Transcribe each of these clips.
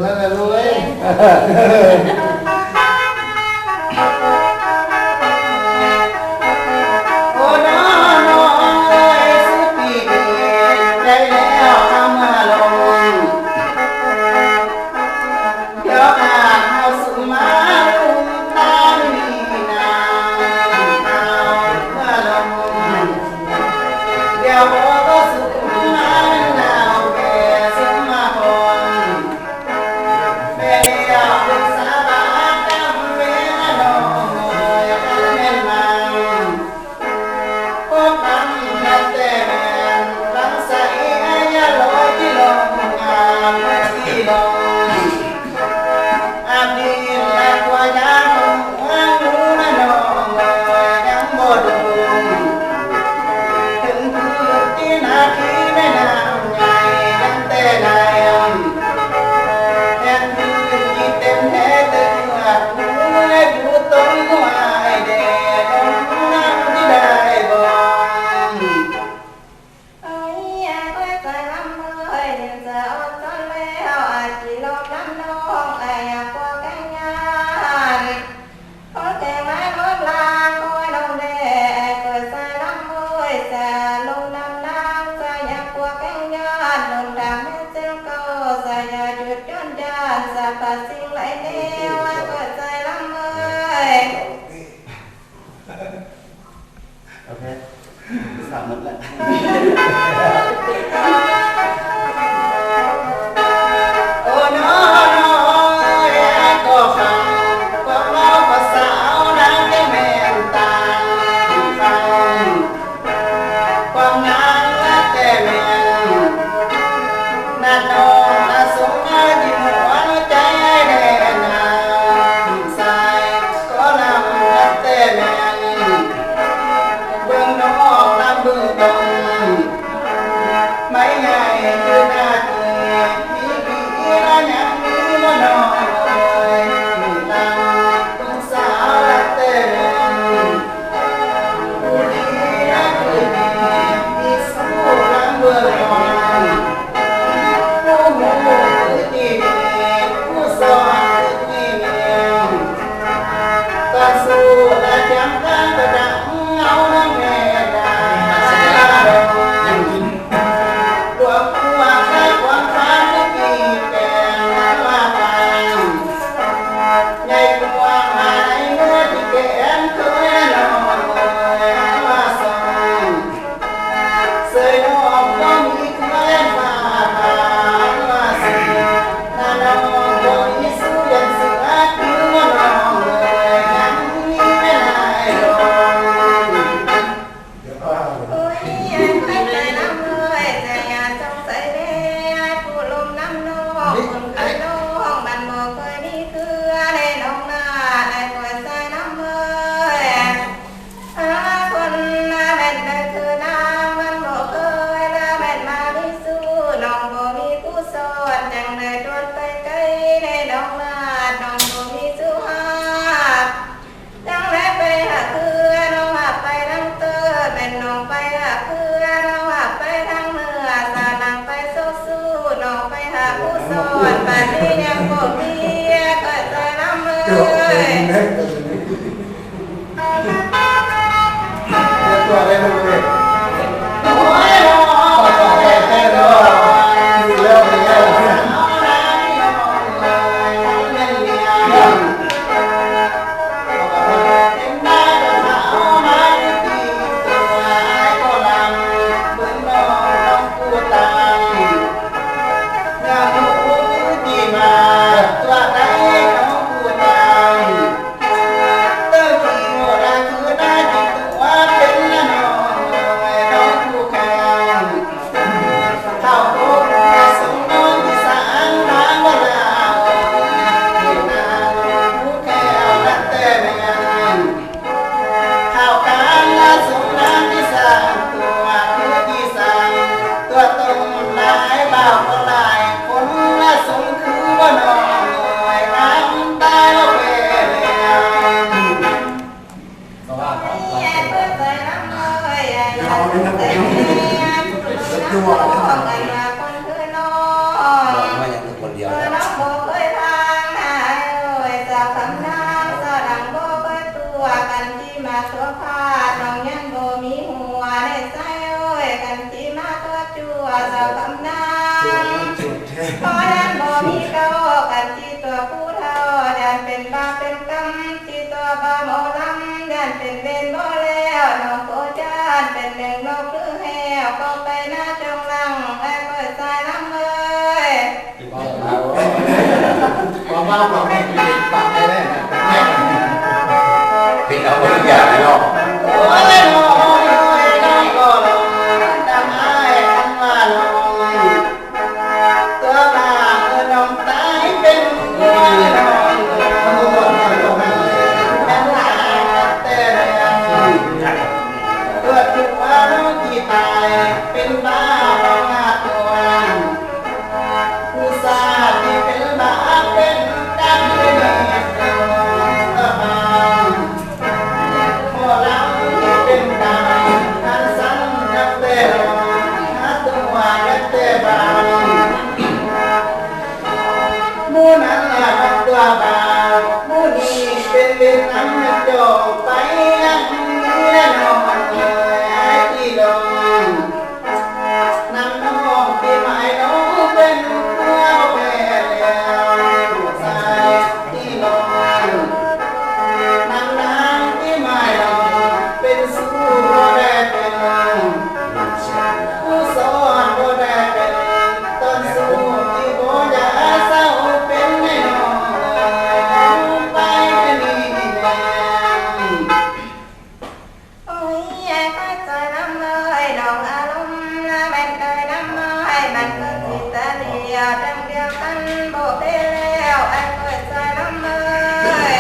แล้วนะรู้ไหมเ าวคำนางเพราะนั้นบ่มีเก้ากันที่ตัวผู้เฒ่ายันเป็นบาปเป็นกรรมที่ตัวบาปโมลำยันเป็นเวรบ่แล้วน้องโคจานเป็นหนึ่งนกหรือแหวก็ไปหน้าจงลังแม่เปิดใจน้ำเลยบ้าบอกให้กินปากได้เลยพี่เอาทุกอย่างเลยเนาะโอ้ยโอ้ยโอ้ยน้องก็ลงดังไอ้คันว่าลงตัวบ้าน้องตายเป็นตัวน้องเป็นหลานแต่ตัวที่ว่าน้องที่ตายเป็นบ้าบ้างาตัวผู้สาที่เป็นบ้าเป็นกันเลยตัวบ้าพอเราเป็นตายทันสังนับเตะหาตัวนับเตะบ้ามูนั้นละตัวบ้ามูนี้เป็นเรื่องน้ำโจไปยังเรื่องนอนเลยที่ลงน้ำน้องที่หมายน้องเป็นตัวแม่แล้วสายที่ลงน้ำน้ำที่หมายน้องเป็นสู้ได้เป็นผู้สอนก็ได้เป็นต้นสู้ที่บ่อยาเศร้าเป็นแน่นอนไปนี่แน่โอ้ยแย่ก็ใจน้ำเลยน้องอารมณ์นะแม่นเคยน้ำเลยมันก็จิตเดียวดังเดียวกันโบเปแล้วไอ้ก็ใจน้ำเลย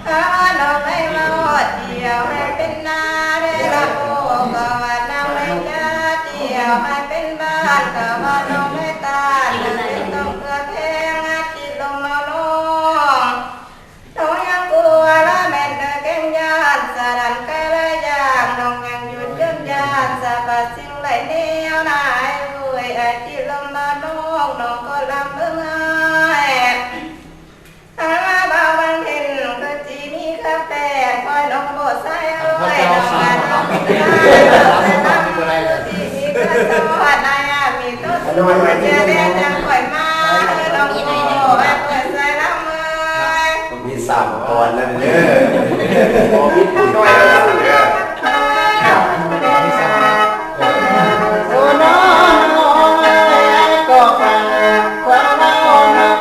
ถ้าน้องไม่มาเดียวให้เป็นนาได้ละโอ้ก็ว่าน้องไม่จะเดียวให้เป็นบ้านก็ว่าน้องไม่ตายเลยต้องเกิดแทงจิตลงมาลงน้องยังกลัวละแม่นเดินแก่งยานสะดันใกล้ละยางน้องยังหยุดยืนยานสะบัดสิ่งไหลแนวนายรวยไอ้จิตลงมาน้องน้องก็ลำเบิ่งไอ้บางวันเห็นก็จีมีกาแฟคอยน้องโบใส่เอ้ยน้องมาน้องไม่ได้จีมีกระสอบนายมีตัวสูงเจเด็ดจังข่อยมาน้องโบไอ้เปิดใส่ละเมยมี3 ตอนนั่นเด้อพอมีผู้น้อยแล้วเด้อโอ้น้องก็ฟังความเล่า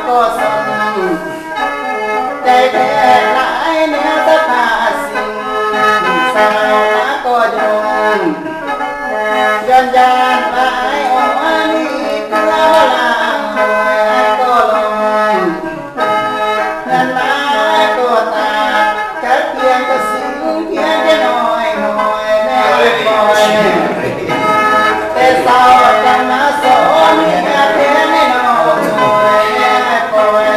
ก็ส่งใจแท้หลายเนื้อสะพาสิ่งสาวก็ยงย้อนยานหลายอ่อนนี่เกลือลางหอยก็ลงเงินหลายก็ตาแค่เพียงก็สิ่งเพียงแค่น้อยน้อยแม่ปล่อยแต่สาวจังมาสอนเมียเพียงไม่น้อยแม่ปล่อย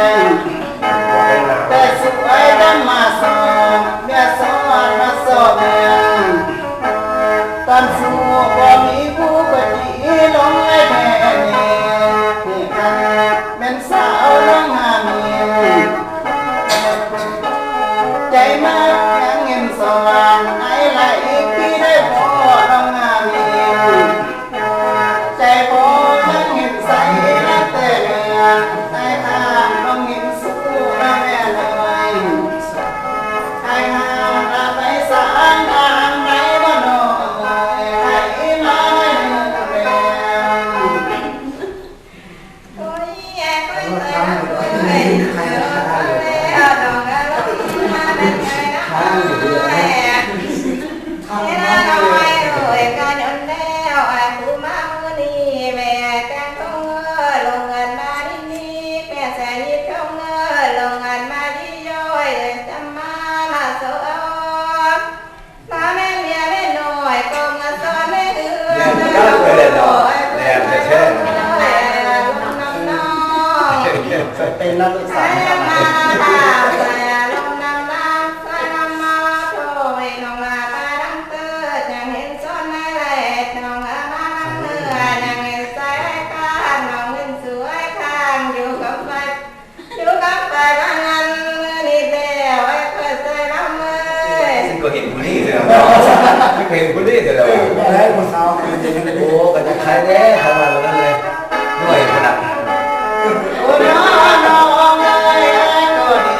แต่สวยดำมาสอนเมียสอนมาสอนเมียตอนสู้บ่มีผู้ปฏิลงไอ้แม่นี่แม่นสาวลงหาเมียใจมากยังเงินสว่างไอ้ไหลพี่ได้พอลงหาเมียใจพอยังเงินใสและแต่เนื้อไอ้ข้ามลงเงินสู้ละแม่เลยไอ้ห้ามละไปสางทางไหนบ่น้อยไอ้น้อยเนื้อเรียน โอ้ยแย่ก็ใจน้ำเลยแล้วน้องอารมณ์มาเป็นไงนะแม่นี่ละน้อยรวยกันยนแล้วไอ้ผู้มามือนี้แม่แต่งทงลงเงินมาดีนี้แม่แสนยิบทงลงเงินมาดีย้อยเลยจำมาโซเอามาแม่เมียแม่น้อยก็มาสอนแม่เอื้อแม่น้อยแม่แท้น้องน้องเป็นนักศึกษาครับ ก็เห็นผู้นี้เลย เป็นคนนี้แต่ละ ได้คนเอาเป็นจริง โอ้ก็จะใครแน่ทำมาแล้วนั่นเลยด้วยขนาด โอ้น้องน้องเอ้ยก็ดี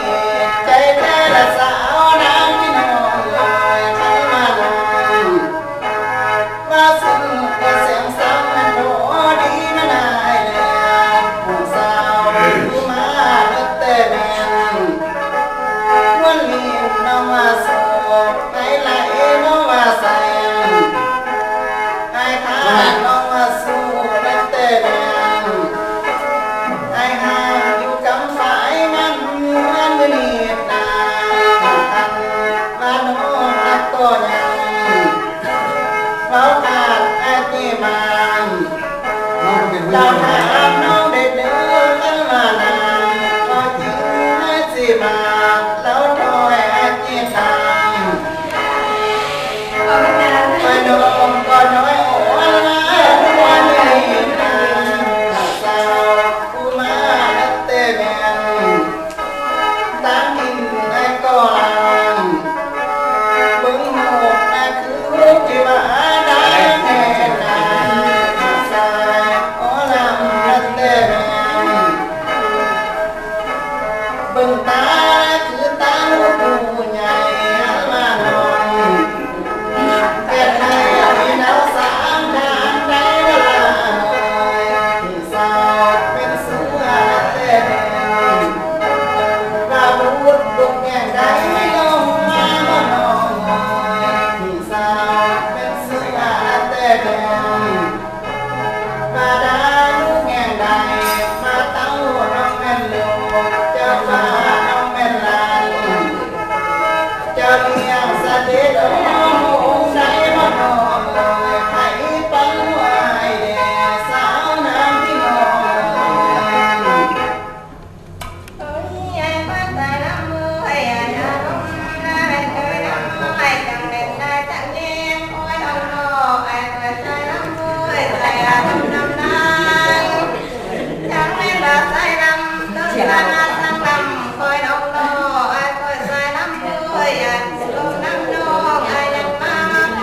ใจแท้ละสาวนางพี่น้องเอ้ยขันมาลงว่าซึ่งว่าเสียงสาวมันโดดีนะนายเลยผู้สาวผู้มาเลิกแต่แม่นวันนี้น้องมาโศกไปไหลน้องมาแสงไอ้ข้าน้องมาสู้เลิกแต่แม่นไอ้ห่างอยู่กำฝ่ายมันเหมือนมือนีบนางทันว่าน้องรักก็ยังเราขาดไอ้ที่มัน น้องเป็น เราถามน้องได้เดินกันมานานก็จริงไม่สิมาเราถอยไอ้ที่ทำ เอาไม่นาน ไปน้องก็น้อยโอ้ยมาวันนี้นางสาวผู้มาเตะแมนตามกินไอ้ก็ลังบึงหมดไอ้คือที่มาได้แน่นางสาวโอ้ลำเตะแมนบึงตาคือตาลูกผู้ใหญ่มานอน เป็นไงมีหนาวสามทางในเวลาหน่อยที่สาวเป็นเสือเต้นว่าบุญบุกแง่งใดลงมาบ่นอยที่สาวเป็นเสือเต้นมาดาลูกแง่งใดมาเต้าน้องแม่นลูกเจ้าฟ้าน้องแม่นลานเจ้าเลี้ยงเสด็จองค์ใดบ่นอยไผปันไหวเด้สาวนางพี่น้อง โอ้ยไอ้บ้านตายน้ำมือไอ้ยาลมน้าเป็นเคยน้ำมือไอ้จังเด็กได้จังเย็นโอ้ยน้องน้องไอ้เปิดใจน้ำมือไอ้ใจอาทำน้ำนางจังเล่นแบบใจน้ำต้นตาลาทั้งลำคอยน้องน้องไอ้เปิดใจน้ำมือไอ้ยันลมน้ำน้องไอ้ยังมา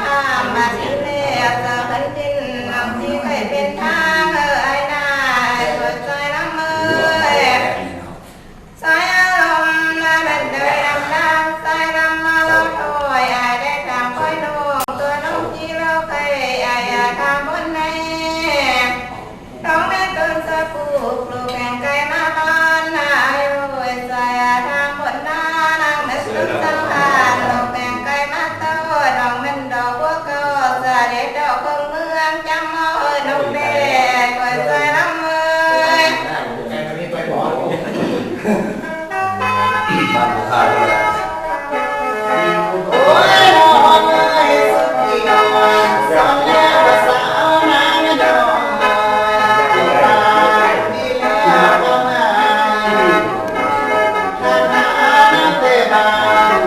ทำมาสิเลี้ยจะเป็นดินน้ำที่เคยเป็นทางไอ้นายเปิดใจน้ำมือ สายอารมณ์และเป็นเดยดำน้ำสายน้ำมาเราถอยไอ้ได้ทางคอยน้องตัวน้องที่เราเคยไอ้อยากทำบนในน้องแม่ตื่นสะปูปลูกแกงไก่มาบ้านนายรวยใจทางบนหน้านางแม่สุดสังหารปลูกแกงไก่มาเต้าน้องเป็นดอกบัวก็จะเด็ดดอกเพิ่งเมืองจำเอาน้องเด็กคอยใจน้ำมือ บ้านผู้ค้าเลย โอ้ยน้องเอ้ยสุดที่นอนสอนแล้วสาวนางน้องเอ้ยตาดีแล้วก็มาท่านหาเตะบาน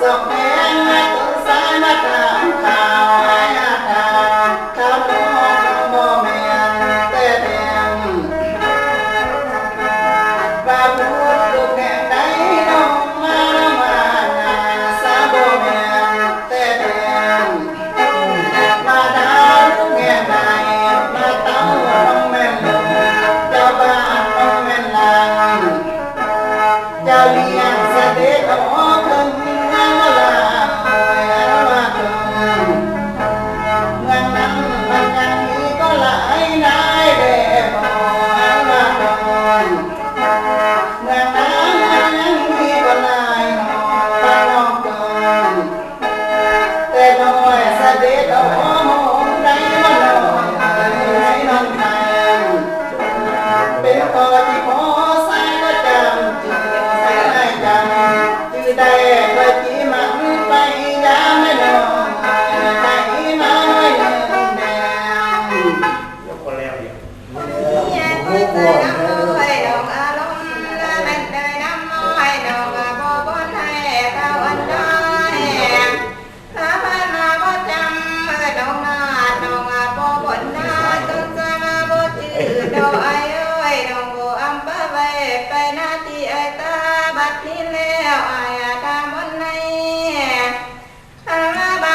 ส่งแม่มาต้นสายมาตามข่าวไอ้อาตาข่าวน้องบ่แม่นเตะแดง ว่าบุญลูกแห่งใดน้องมานาสาบ่แม่นแต่แดงมาดาลูกแห่งใดมาเต้าน้องแม่นลูกเจ้าบ้านน้องแม่นลางเจ้าเลี้ยงเสด็จออกขึ้นงานมาลาโอ้ยมาถึงเมืองนั้นมันยังมีก็หลายนายเด้บ่มาก่อน เมื่อนั้นยังมีก็ลายหอปานองเกินแต่น้อยเสด็จเอาหอมได้มาลอยให้น้องทางเป็นกอที่พอสายก็จำจือใส่ได้จำจือได้ก็จีมันไปยามไม่น้องใจมาหน่อยหนึ่งแดง แย่คอยใจน้ำมือไอ้ดอกอารมณ์และเป็นเดยน้ำน้อยดอกบ่บนให้เข้าอันได้ถ้าผ่านมาบ่จำไอ้ดอกนาดอกบ่บนหน้าจนใจมาบ่จืดดอกไอ้เอ้ยดอกบ่อำเภอไว้ไปหน้าที่ไอ้ตาบัดนี้แล้วไอ้ตาบนใน มาบ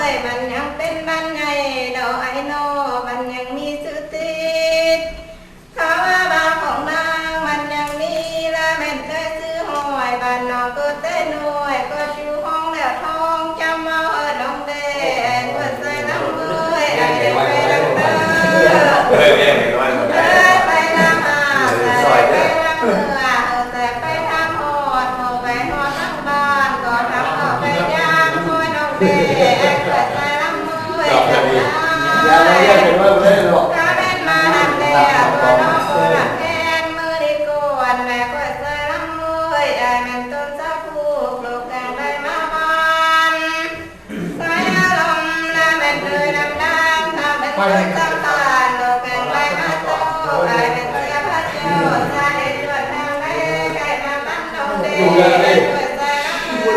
ยมันยังเป็นบ้านไงดอกไอโนมันยังมีชื่อติดเขาว่าบ้านของนางมันยังมีละแม่นเคยซื้อหอยบ้านนอกก็เต้นหน่วยก็ชิวห้องแล้วทองจำมาเออน้องเด่นเปิดใส่น้ำเอ้ยไอเด็กไปดังเด้อ เฮ้ยแม่เห็นว่า ไปน้ำอาแต่ไปน้ำเรือแต่ไปทำหอดโมไปหอดทั้งบ้านก็ทำเอาไปย่างช่วยน้องเด่นเปิดใส่น้ำเอ้ยดังเด้ อย่าไปเรียกเห็นว่าไม่ได้หรอก ถ้าเป็นมาทำแล้วตัวน้องคนละแทนมือดีกวนแม่ก็ใส่น้ำเอ้ยไอ้แม่ต้นจะผูกลูกแดงไปมาบ้านสายอารมณ์และแม่เลยดำน้ำทำเป็นคนตำตาลลูกแดงไปมาโตไอ้แม่เสียพระเจ้าสายเดือดทางแม่ไก่มาบ้านน้องเด็กก็ใส่น้ำเอ้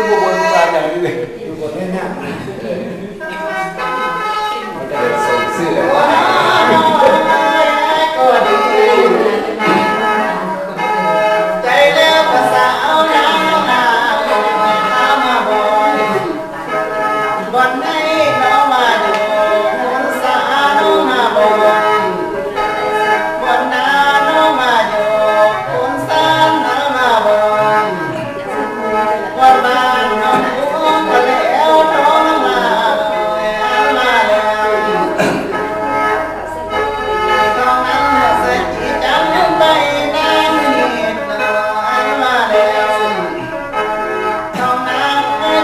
ย อยู่บนนี้เนี่ย จะได้ส่งเสื้อ ว้าวก็ดีใจแล้วก็สาวหนาวหนาวข้ามาบนบนไหนน้องมาดูคนสาวน้องมาบนบนหน้าน้องมาอยู่คนสาวน้องมาบนวันบ้านน้องกูก็แล้วน้องมาเลยมาแล้ว ตอนนั้นเสร็จจำไปนานนิดหน่อยมาแล้วตอนนั้น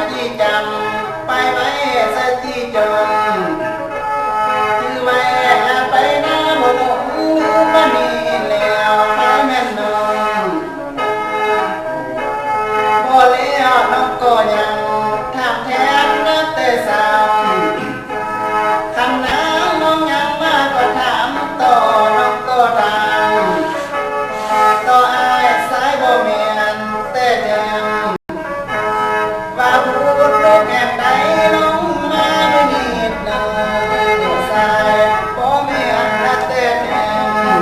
ที่จำไปไว้เสร็จจนคือไว้ไปหน้าหมดก็นี่แล้วไปแม่นนอนพอแล้วน้องก็ยังทำแทนนับแต่สาวคำน้ำน้องยังมาก็ถามต่อน้องก็ถามต่ออายสายบ่เมียนแต่เดิมว่าพูดโลกแห่งใดน้องมาไม่นิดหน่อยสายบ่เมียนแต่เดิม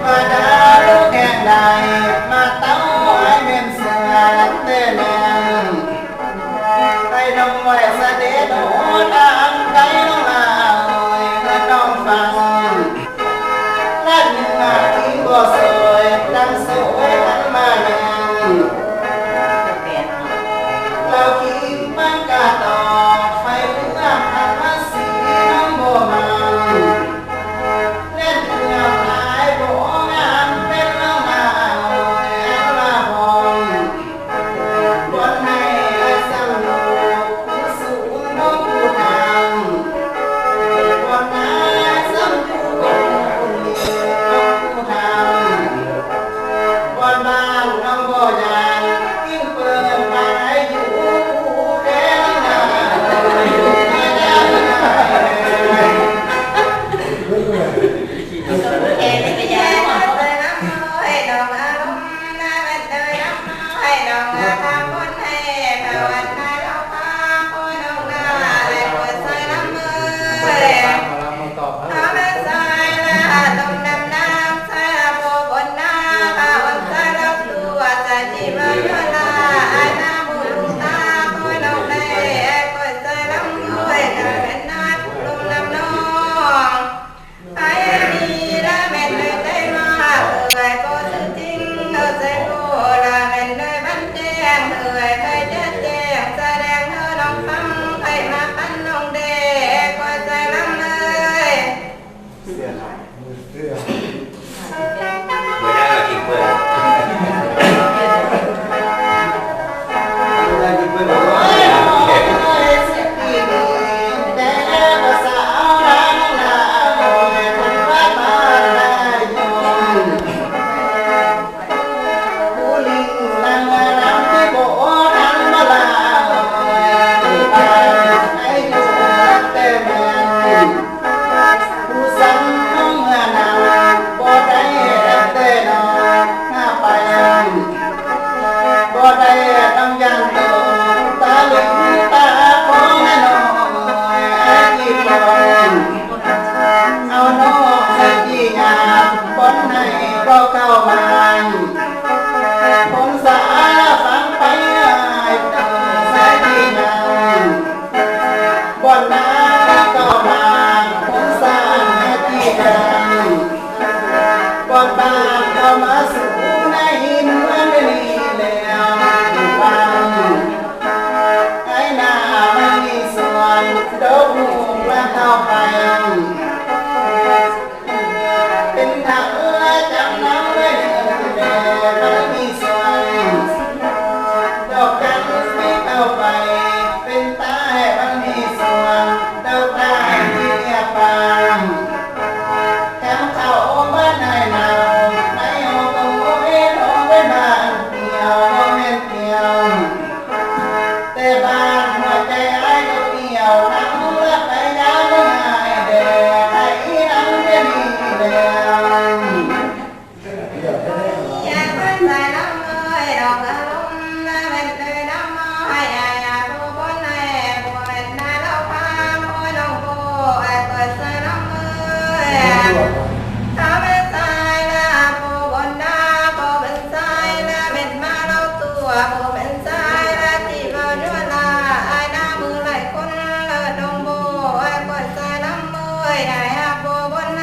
ว่าดาโลกแห่งใดมาเต้าให้เป็นเสือแต่เดิม ไปน้องไว้เสด็จโอ้ตามไปน้องลาเอ้ยและน้องฟังและเนื้อที่บ่สวยดังสวยนั้นมายังเราคิดมันกะต่อไฟเรื่องทางภาษีน้องบ่มังเล่นเรื่องหลายบ่งามเป็นน้องมาเอ้ยมาบองบนให้ไอ้สาวลูกผู้สูงน้องผู้ทา ดอกหูมาเข้าไปเป็นทางและจำน้ำเลยแดดมันมีสวงดอกจันทร์ไม่เข้าไปเป็นตาให้มันมีสวงดอกตาให้มีเมียปางแถมเข้าบ้านนายนาวในห้องก็โมเห็นห้องเป็นบ้านเดียวโมเห็นเดียวแต่บ้านหัวใจไอ้ก็เดียวนั่งละไปยาวไม่หายแดดไอ้นั่งเป็นดีแล้ว อยากเป็นใจน้ำเลยดอกอารมณ์เป็นเลยน้ำมอยอยากดูบนในบัวเป็นนายเราพาโมยน้องโบเปิดใจน้ำเลยถ้าเป็นใจนะโบบนหน้าโบเป็นใจนะเป็นมาเราตัวโบเป็นใจนะที่เราเนื้อลาไอ้หน้ามือไหลคนเลิศน้องโบเปิดใจน้ำเลยไอ้ฮับโบบนใน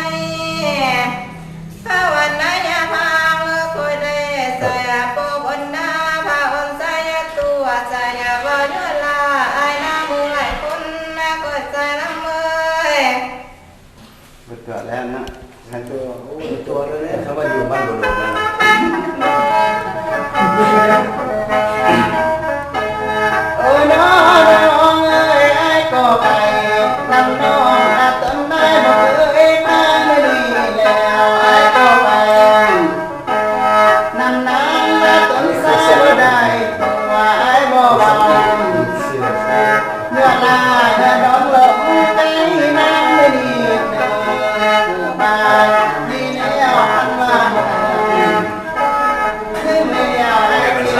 ถ้าวันไหนอยากพาเมื่อคุยได้ใจโบบนหน้าพาอ่อนใจตัวใจว่าเนื้อลาไอ้หน้ามือไหลคนเปิดใจน้ำเลย เกิดแล้วนะงั้นตัว โอ้ยตัวแล้วเนี่ยเขาว่าอยู่บ้านหลวงนั่นน่ะ โอ้น้องน้องเอ้ยไอ้ก็ไปนำน้องอาต้นได้บอกเอ้ยมาไม่ดีแล้วไอ้ก็ไปนำน้ำอาต้นสาวได้ตัวไอ้บอกเอา เสียใจ เมื่อลาเมื่อน้องหลงใจน้ำไม่ดีเดินมาดีแล้วอันว่าขึ้นแล้วไอ้ที่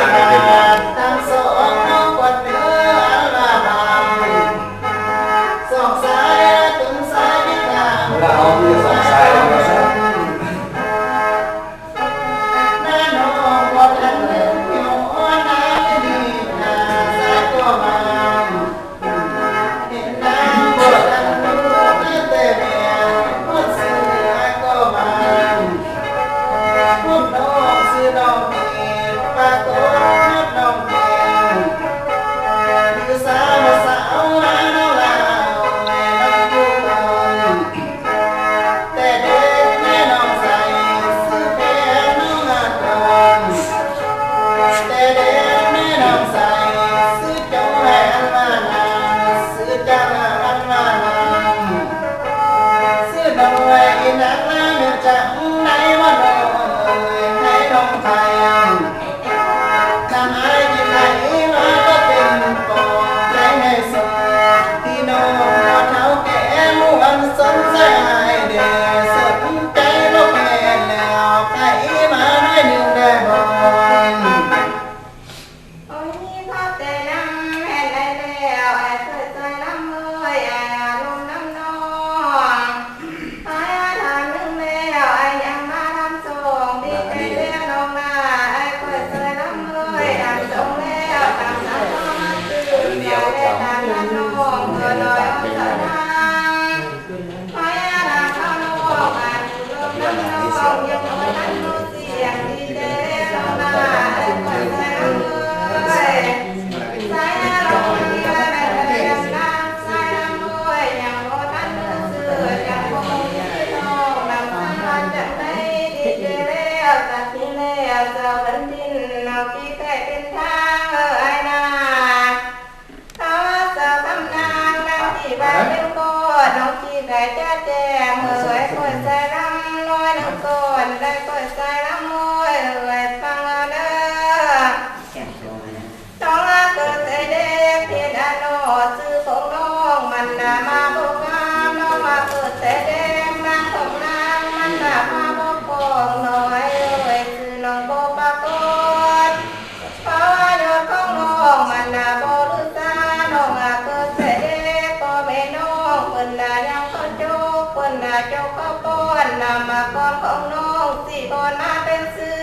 มาตั้งสองน้องกวดเดืออันว่าบางสองสายตึงสายที่ตาม เวลาเอามือสองซ้ายแล้วก็ซ้าย แม่น้องกวดอันหนึ่งอยู่น้ำดีนาสายตัวมา เห็นน้ำบดอันนู้นแต่เมียพูดซื้อก็มาพูดน้องซื้อน้องเมียปากโตนับน้องเมียคือสาวสาวน้องลาวน้องผู้กองแต่เด็กแม่น้องใส่ซื้อแพงน้องมาก่อนแต่เด็กแม่น้องใส่ซื้อจงให้อันมานานซื้อจังอันมานานซื้อดอกไม้นักล่าเงินจังไหนว่าน้องให้น้องไทยทำไอ้ที่ไหนมาก็เป็นปองใจให้สมที่น้องนอนเท้าแก่ล้วนสนใจเด้สนใจลูกแม่แล้วใครมาให้หนึ่งได้บ่ โอ้ยเข้าใจน้ำแม่ได้แล้วไอ้เปิดใจน้ำเลยไอ้อารมณ์น้ำนองไอ้ทางนึงแล้วไอ้ยังมาทำส่งดีใจแล้วน้องนาไอ้เปิดใจน้ำเลยทำส่งแล้วตามนั้นน้องมาตื่นใจตามนั้นน้องเกิดลอยออกจากทางไอ้ทางเข้าน้องอ่านลมน้ำน้องยังไม่ทันรู้เสียงดีใจแล้วน้องนาไอ้เปิดใจน้ำเลย สายลมเรือแม่เรือน้ำสายน้ำด้วยยังโบทันเสือยังคงยืดทองนำสายจากไหนดีเจแล้วตัดสินแล้วเจ้าบันดินเอาที่ใกล้เป็นทางไอ้นาเขาเจ้าทำนางนั่งที่บ้านเป็นก้อนน้องที่ใกล้จะแจ้งเมื่อคนใส่รำน้อยน้ำก้อนได้คนใส่รำมวยเลยฟังเอาเด้อ ต้องลาเกิดแต่เด็กเพียงอันโนซื้อของน้องมันน่ะมาบอกงามน้องมาเกิดแต่เด็กนางของนางมันน่ะมาบอกกองน้อยเลยซื้อน้องโบปากอนเพราะว่าโยนของน้องมันน่ะโบลือซาน้องอ่ะเกิดแต่เด็กก็ไม่น้องเพิ่นน่ะยังเขาโจกเพิ่นน่ะโจกเขาป้อนนำมาก่อนของน้องสี่บอนมาเป็นซื้อ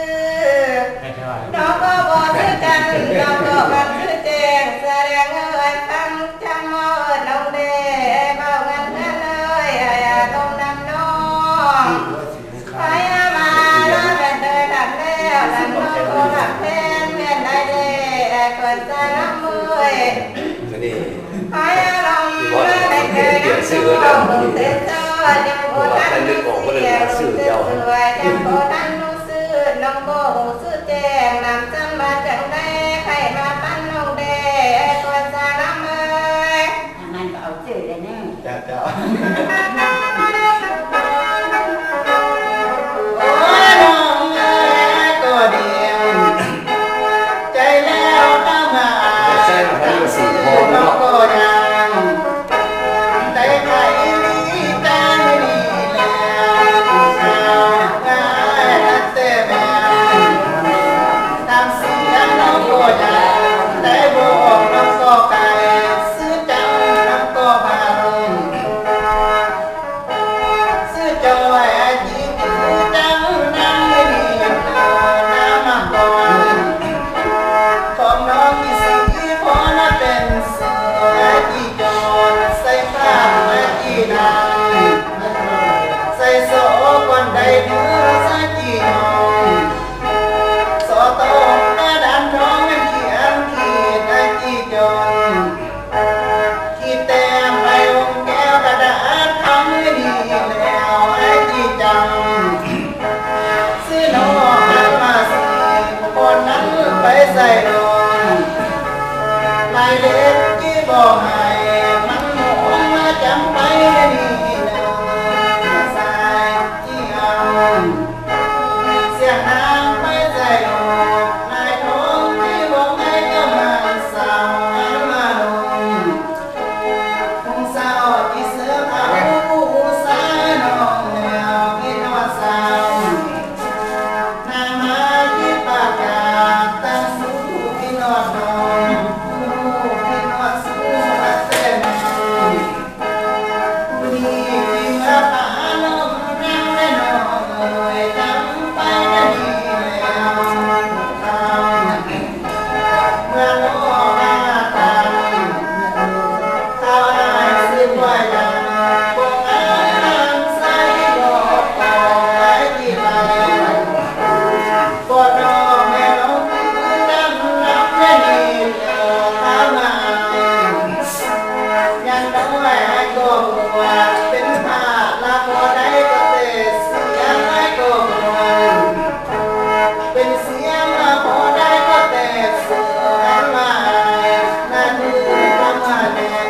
น้องก็บอกชื่อกันน้องก็มันชื่อแจงแสดงเงินตั้งจำมอดน้องเด้เบาเงินนั่นเลยไอ้ลมน้ำน้องไปมาแล้วแม่เดินหลับแล้วหลับน้องก็หลับแทนแม่ได้เด้ไอ้คนใจน้ำมือ นี่ ไปลมแล้วได้ สื่อนะ เต้นเจ้ายังโบตันลูกเสียสื่อยังโบตันลูกซื้อน้องโบหูซื้อแจงนำจังมาจังได้ใครมาปั้นน้องแดงตัวจาน้ำเอ้ย มันก็เอาชื่อเลยเนี่ย เจ้า โอ้ยน้องเอ๋ยก็เดียวใจแล้วตั้งหา ใช่ไหมครับสี่พอ น้อ เนาะ งก็ยังใจใครดีใจไม่ดีแล้วสาวง่ายนักเตะแมวทำเสียงน้องก็ยังได้บอกน้องก็ไก่ซื้อจังน้องก็บางซื้อจอยอาจีจือจังนั่งไม่ดีน้ำมาก่อนของน้องมีสีพอน่าเป็นเสือจีจอนใส่ผ้าจีดังใส่โซ่ก่อนใดเนื้อใส่จีนองโซ่โตกระดานน้องเขียนขีดได้จีจอนขีดแต้มใบวงแก้วกระดาษทำไม่ดีแล้วไอ้จีจังซื้อน้องหันมาสีคนนั้นไปใส่นอนลายเล็กที่บอกให้มันหมุนมาจำไปนี่เดินสายจีเอาเสียงน้ำไปใส่นอนนายท้องที่บอกให้ก็มาสาวมาลงคงเศร้าที่เสือเขาผู้สายน้องแนวกินว่าสาว นามาที่ปากกาตั้งสู้ที่นอนนอนที่นอนสู้มาเต้นผู้ดีที่มาป่าลมนั่งได้นอนเลยจำไปได้ดีแล้วตามเมื่อโลกมาตามข้าวได้สิ้นว่ายังคงงามใส่บอกต่อไว้ที่ไป ก็น้องแม่น้องคือดำน้ำแม่ดีข้ามายังน้อยก็หัวเป็นผ้าลาพอได้ก็เตะเสียงก็หัวเป็นเสียงลาพอได้ก็เตะเสือมานั่นคือพระมาแดง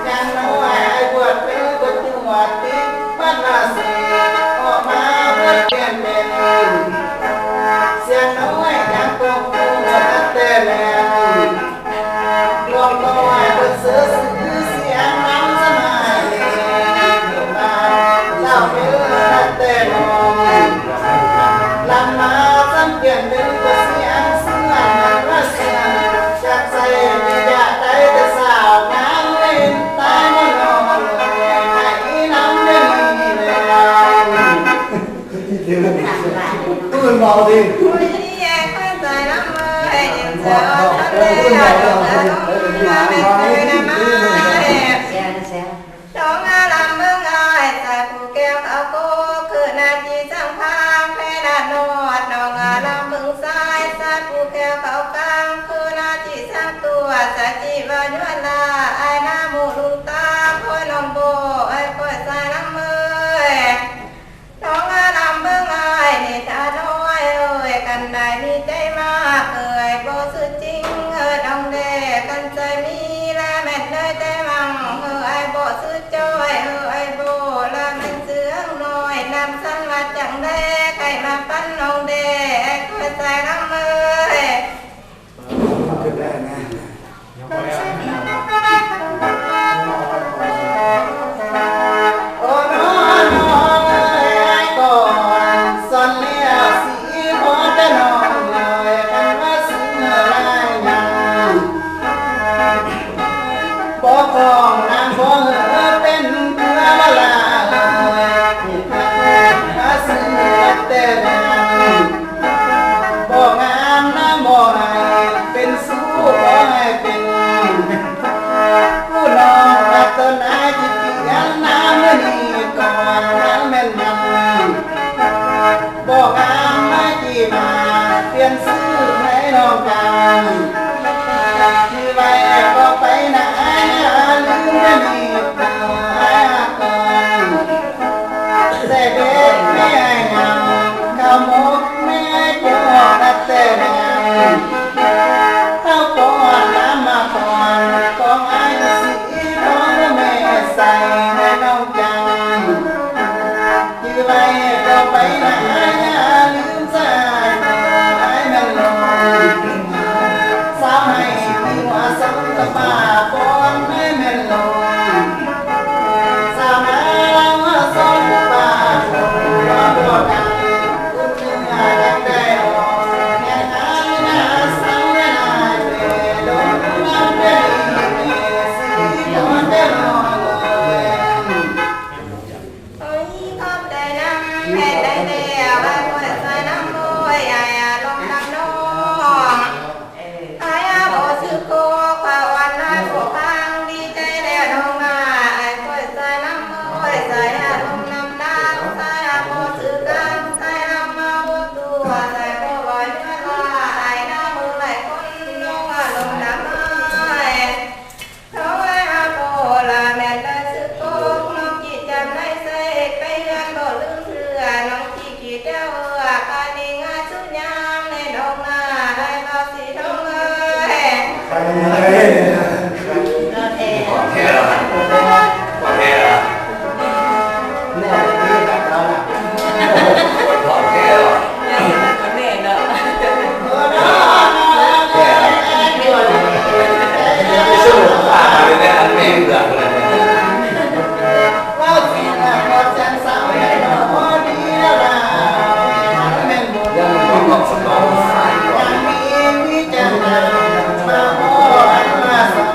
ยังน้อยบวชเป็นบวชจังหวัดที่บ้านนาสีออกมาบวชเปลี่ยนเป็น เสียงน้อยยังคงคู่กันแต่แม่ลวงน้อยบนเสือเสียงน้ำสมัยบ้านเจ้าเป็นแต่น้องลำมาจำเปลี่ยนเป็นเสียงเสือมันว่าเสียงจากใจไม่อยากได้แต่สาวงามเล่นตายมานอนเลยไหนน้ำได้มีเลยตื่นเมาดิ ผู้ที่แยกเข้าใจน้ำเอ้ยยังเจอทะเลดอกอารมณ์มาเป็นเคยได้ไหม เสียเสีย น้องอาลำเมืองอ้ายใส่ผู้แก้วเขาโกคือนาทีจังพางแพ้นาโนดน้องอาลำเมืองซ้ายใส่ผู้แก้วเขากลางคือนาทีสร้างตัวสัจจิวายุลาไอ้หน้าหมูลุงตาพ่อยน้องโบไอ้พ่อยใส่น้ำเอ้ยน้องอาลำเมืองอ้ายนี่ตาน้อยเอ้ยกันได้มีใจมากเอ้ยบ่สุดจริงเอ้ยน้องเด้กันใจมีและแม่นเลยแต่มังเอ้ยไอ้บ่สุดจ้อยเอ้ยไอ้บ่ละแม่นเสืองน้อยนำสันมาจังได้ใครมาปั้นน้องเด้ไอ้คอยใส่น้ำเอ้ย ขึ้นได้นะ โอ้น้องน้องเอ้ยก่อนสอนเลี้ยสีพอจะน้องเลยกันว่าเสือลายยังบ่ของนางบ่เหอเป็นเพื่อมาลาว่าเสือแต่แม่บ่งามนางบ่ให้เป็นสู้บ่ให้เป็น ผู้น้องรักต้นไม้ที่เขียนน้ำมือดีก่อนน้ำแม่นยำบอกงามไม่กี่มาเปลี่ยนซื้อให้น้องกันที่ไว้ก็ไปไหนลืมกัน นะอย่าลืมใจให้มันลงสาวให้มีหัวสมกับป่าปนให้มันลงสาวนาเราหัวสมกับป่าปนว่าบ่ดังคุณเนื้อยังได้ออกแค่หาหน้าสาวนาเด้โดนน้ำเด้สีโดนเด้ลอยเอ้ยขอบใจน้ำแม่ได้แล้วไอ้คอยใจน้ำบ่อยไอ้ลงน้ำน้องไอ้บ่ซื้อโคกว่าวันนั้นบ่ฟังดีใจแล้วน้องมาไอ้คอยใจน้ำบ่อยใจลงน้ำน้ำใจบ่ซื้อกันใจเมาตัวใจบ่บ่อยเมื่อว่าไอ้น้ำมือไหลคนลงลงน้ำน้อยเขาไอ้โบราณแม่ได้ซื้อโคกน้องจีจำได้ใส่ไปเรือนบ่ลืมเถื่อน้องจีกี่เจ้าการนี้ง่ายสุดยามในดอกนาไอ้บ่สีทองเอ้ย ขอแค่แล้วขอแค่แล้ว เนี่ยนี่กับเราน่ะ ขอแค่แล้ว ไม่สู้ป่าเลยเนี่ยอันแม่เบื่อเลยเนี่ย ว่าสิละก็จังสาวให้ดอกดีแล้วล่ะแม่นบ่ ยังต้องบอกสมองสายก่อน ยังมีวิจารณ์มาโอ้อันมาสัง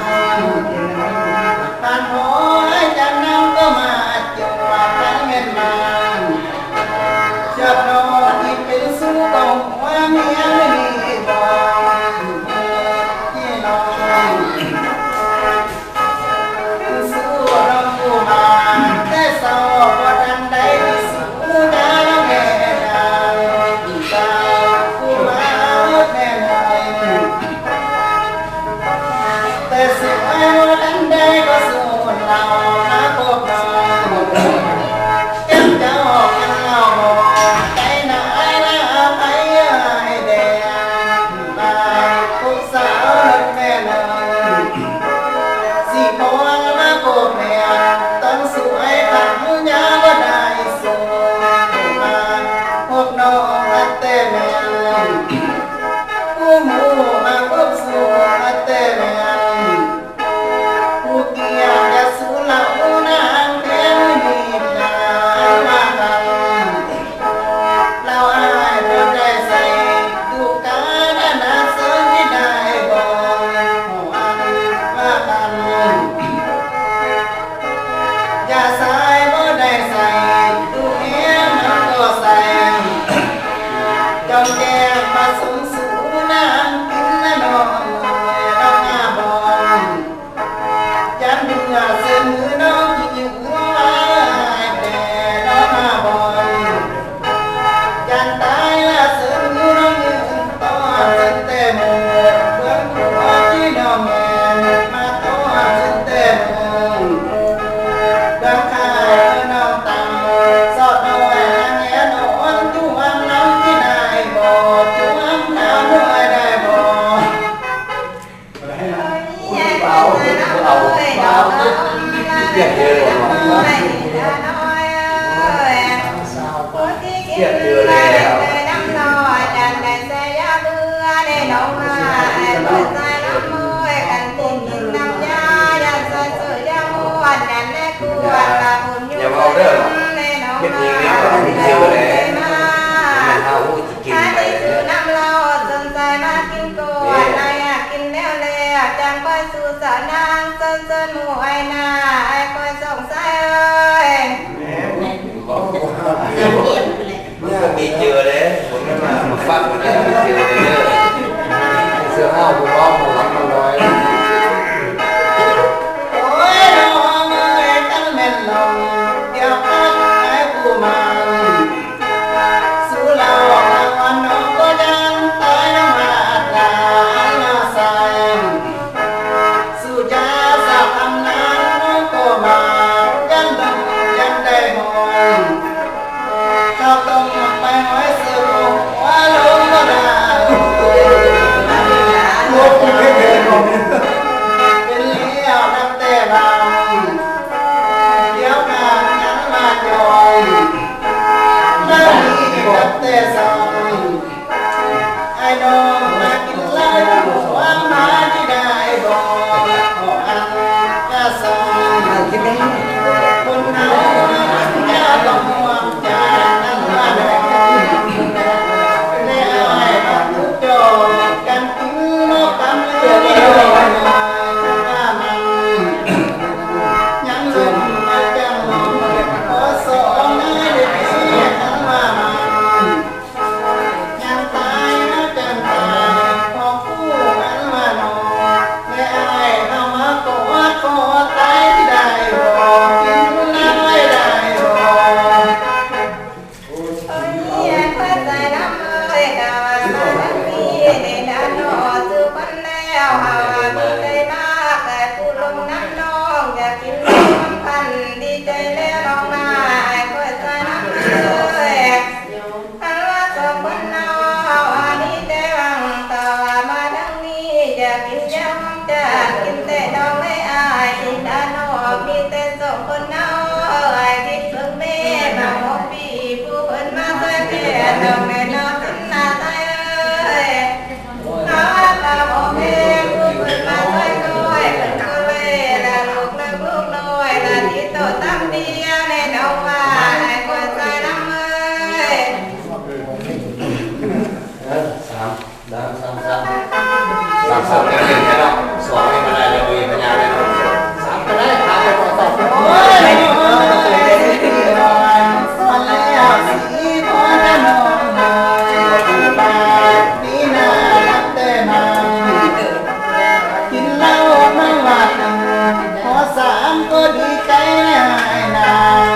ท่านโอ้ยจังนั้นก็มาจงว่ากันแม่นมาจับนอนที่เป็นสู้ก็หัวเมียไม่มีบ่ที่นอนสู้เราผู้มาแต่เศร้าบ่ทันได้สู้ดาวแม่ดาวสาวผู้มาแม่น้อยแต่สิไอ้บ่ทันได้ก็สู้เรามาพบเราเจ้าเจ้ากันเราบ่ใจน่ะไอ้ละไปไอ้แดงตายผู้สาวแม่น้อยสิพวงมาพบแม่ต้องสวยปังยาบ่ได้สู้มาพบน้องอัตเตแม่ผู้หมู่มาพบสู่อัตเตแม่ผู้เกียรติสู้เหล่านางเพ็ญมีนามากันเราอายบ่ได้ใส่ดูการนาเสริมที่ได้บ่หัวอันว่ากันอย่าใส่บ่ได้ใส่ดูเมียมันก็ใส่จอมแก้มมาสูงสูงน้ำกินและนอนน้องอาบอนจันเดือเส้นมือน้องที่ยืนไว้แต่น้องอาบอนจันตายและเส้นมือน้องยืนต่อเส้นเต็มเบื้องหัวที่น้องแม่มาต่อเส้นเต็มเบื้องข้างน้องตามสอดน้อยแง่นอนจุ่มน้ำที่ได้บ่จุ่มน้ำด้วยได้บ่ เอาเอาเรียกเยอะเลยเรียกเยอะเลยแล้วอย่าเอาเด้อเป็นยิงเนี่ยก็ต้องเยอะเลยมันเอากินไปเลย น้ำเราสนใจมากินก่อนนายกินแล้วเลยจังค่อยสู่สาวนางเซินเซินหมู่ไอ้นาไอ้ค่อยสงสัยเอ้ย มันก็มีเจอเลยผมก็มาฟังมันเนี่ยมีเจอเลยเด้อเสื้อผ้าผมว่าผมรับมันน้อย โอ้ยน้องเอ้ยตั้งแม่นลงเดี๋ยวพักให้ผู้มาสู้เราวันน้องก็ยังตายน้ำมาตาหน้าใสสู้ยาสับอำนาจน้องก็มายันดังยันได้หงข้าวต้มไปห้อยเสือว่าลงก็ได้ รถกูเพ คิดได้ คนเฮาอย่าต้องห่วงจากนั้นว่าแน่และอ้ายกับทุกจอกันกินนกกำเลือว่ามันยังลืมมาจังขอสองนายได้เพียงว่ามันยังตายนะจังตายของผู้นั้นว่านอและอ้ายเอามากอดกอดตายที่ได้บ่กินน้ำไม่ได้บ่ เอ้ยเข้าใจน้ำเลยกะว่ามาดังนี้ในด้านนอสู่คนแล้วหาว่ามีใจมากแต่ผู้ลงน้ำน้องอยากกินน้ำพันดีใจแล้วน้องมาเข้าใจน้ำเลยอันว่าสองคนเราอันนี้แต่หวังต่อว่ามาดังนี้อยากกินยำจะกินแต่น้องไม่อายที่ด้านนอกมีแต่สองคนเราไอ้ที่เพิ่งแม่มาหกปีผู้เพิ่นมาช่วยแก่น้องแน่นอนถึงหน้าตายเลยน้องตาบอกแม่ผู้เพิ่นมาช่วยก้อยเพิ่นก็เลยละลูกละลูกน้อยละที่โตตั้งเดียวในน้องว่าไอ้คนใจน้ำเลย สามดาวสามสองเล่นแค่นั้นสองไม่มาได้เลยมีปัญญาเลยสามก็ได้พาไปต่อต่อ โอ้ยสอนแล้วสีพอนะน้องบาดนี้นาแต่มากินเหล้าไม่หวาดขอสามก็ดีใจให้นาง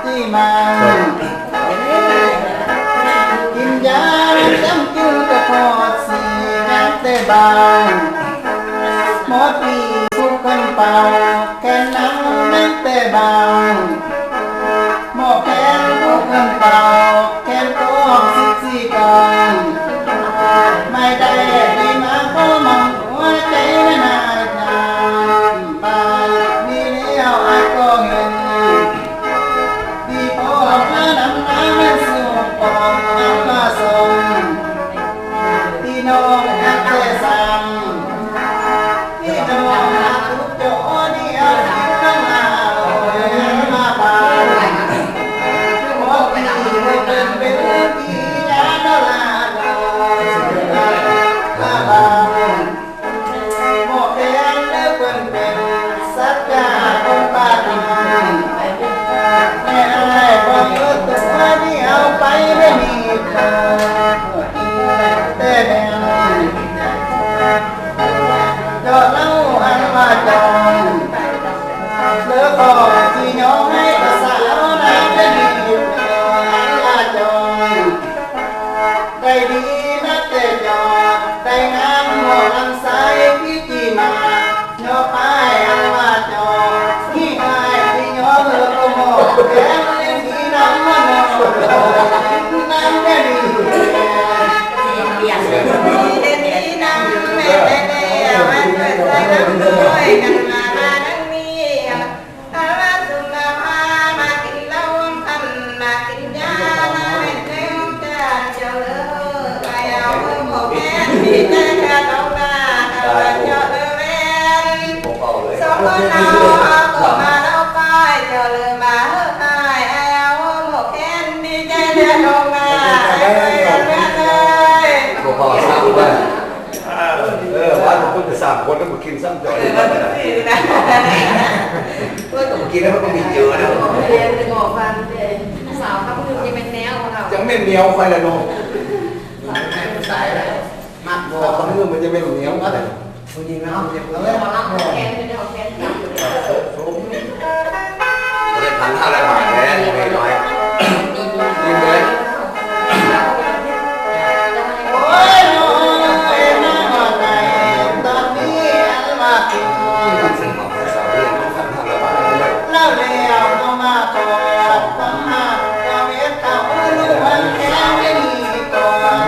ที่มากินยาจำกินก็พอสีนักแต่บางหมดปีทุกคนเป่าแค่น้ำนักแต่บางหมอแค่ทุกคนเป่าแค่ตัว14ก่อนไม่ได้ดีมาเพราะมันหัวใจไม่นายนานบานนี่แล้วอาก็เห็นดีพอมาดำน้ำมันสูบปองน้ำมาส่งที่น้องนักแต่สั่งที่น้องนักทุกโจนี่เอาที่น้ำมาโอ้ยมาบานหมดปีเป็นปียาดอลาดมาบานหมดแดงแล้วเป็นสัจจาองค์ปาฏิหาริย์แม่ไอ้บอกตัวนี่เอาไปไม่มีเธอแต่แม่จอดเล่าอันว่าจองเลือกออกที่ย้องให้ภาษาน้ำได้ดีอันว่าจองได้ดีนักแต่จอดได้งามหัวลำไส้พี่จีมาย้อไปอันว่าจองที่ไอ้ที่ย้อเลือกหมดแก้มเล่นที่น้ำมันน้ำได้ดี เห็นที่น้ำแม่แต่แล้วมันเกิดใจน้ำด้วยกันมาดังนี้ถ้าว่าสุนมากินเหล้าพันมากินยามาเป็นเจ้าจ้าเจ้าเลยไปเอาหมกแม่ที่ใจกระต้องหน้าถ้าว่าเจ้าเลยแม่สองคนเราก็มาเล่าไปเจ้าเลยมาเฮ้ยเอาหมกแม่ที่ใจกระต้องหน้าให้เลยแม่เลย ผมพอสามว่าว่าผมก็จะสามคนก็มากินซ้ำจ่อยก็มากินแล้วก็มีเยอะนะ เรียนจะบอกฟันสาวครับคือยังเป็นแนวของเรา จังไม่เหนียวไฟละน้อง สายอะไรมาก พอเขาเมื่อมันจะเป็นเหนียวอะไร จริงๆนะเดี๋ยว เรื่องมาลักแกนเป็นของแกนจับอยู่เลย เล่นพันห้าร้อยบาทแค่ไม่น้อยยิงเลย โอ้ยน้อยมาไหนตอนนี้อันว่ากิน ซึ่งของสาวเรียนพันห้าร้อยบาทเลย เล่าแล้วก็มาตอบคำหาก็เม็ดเต่าลูกมันแค่ไม่มีก่อน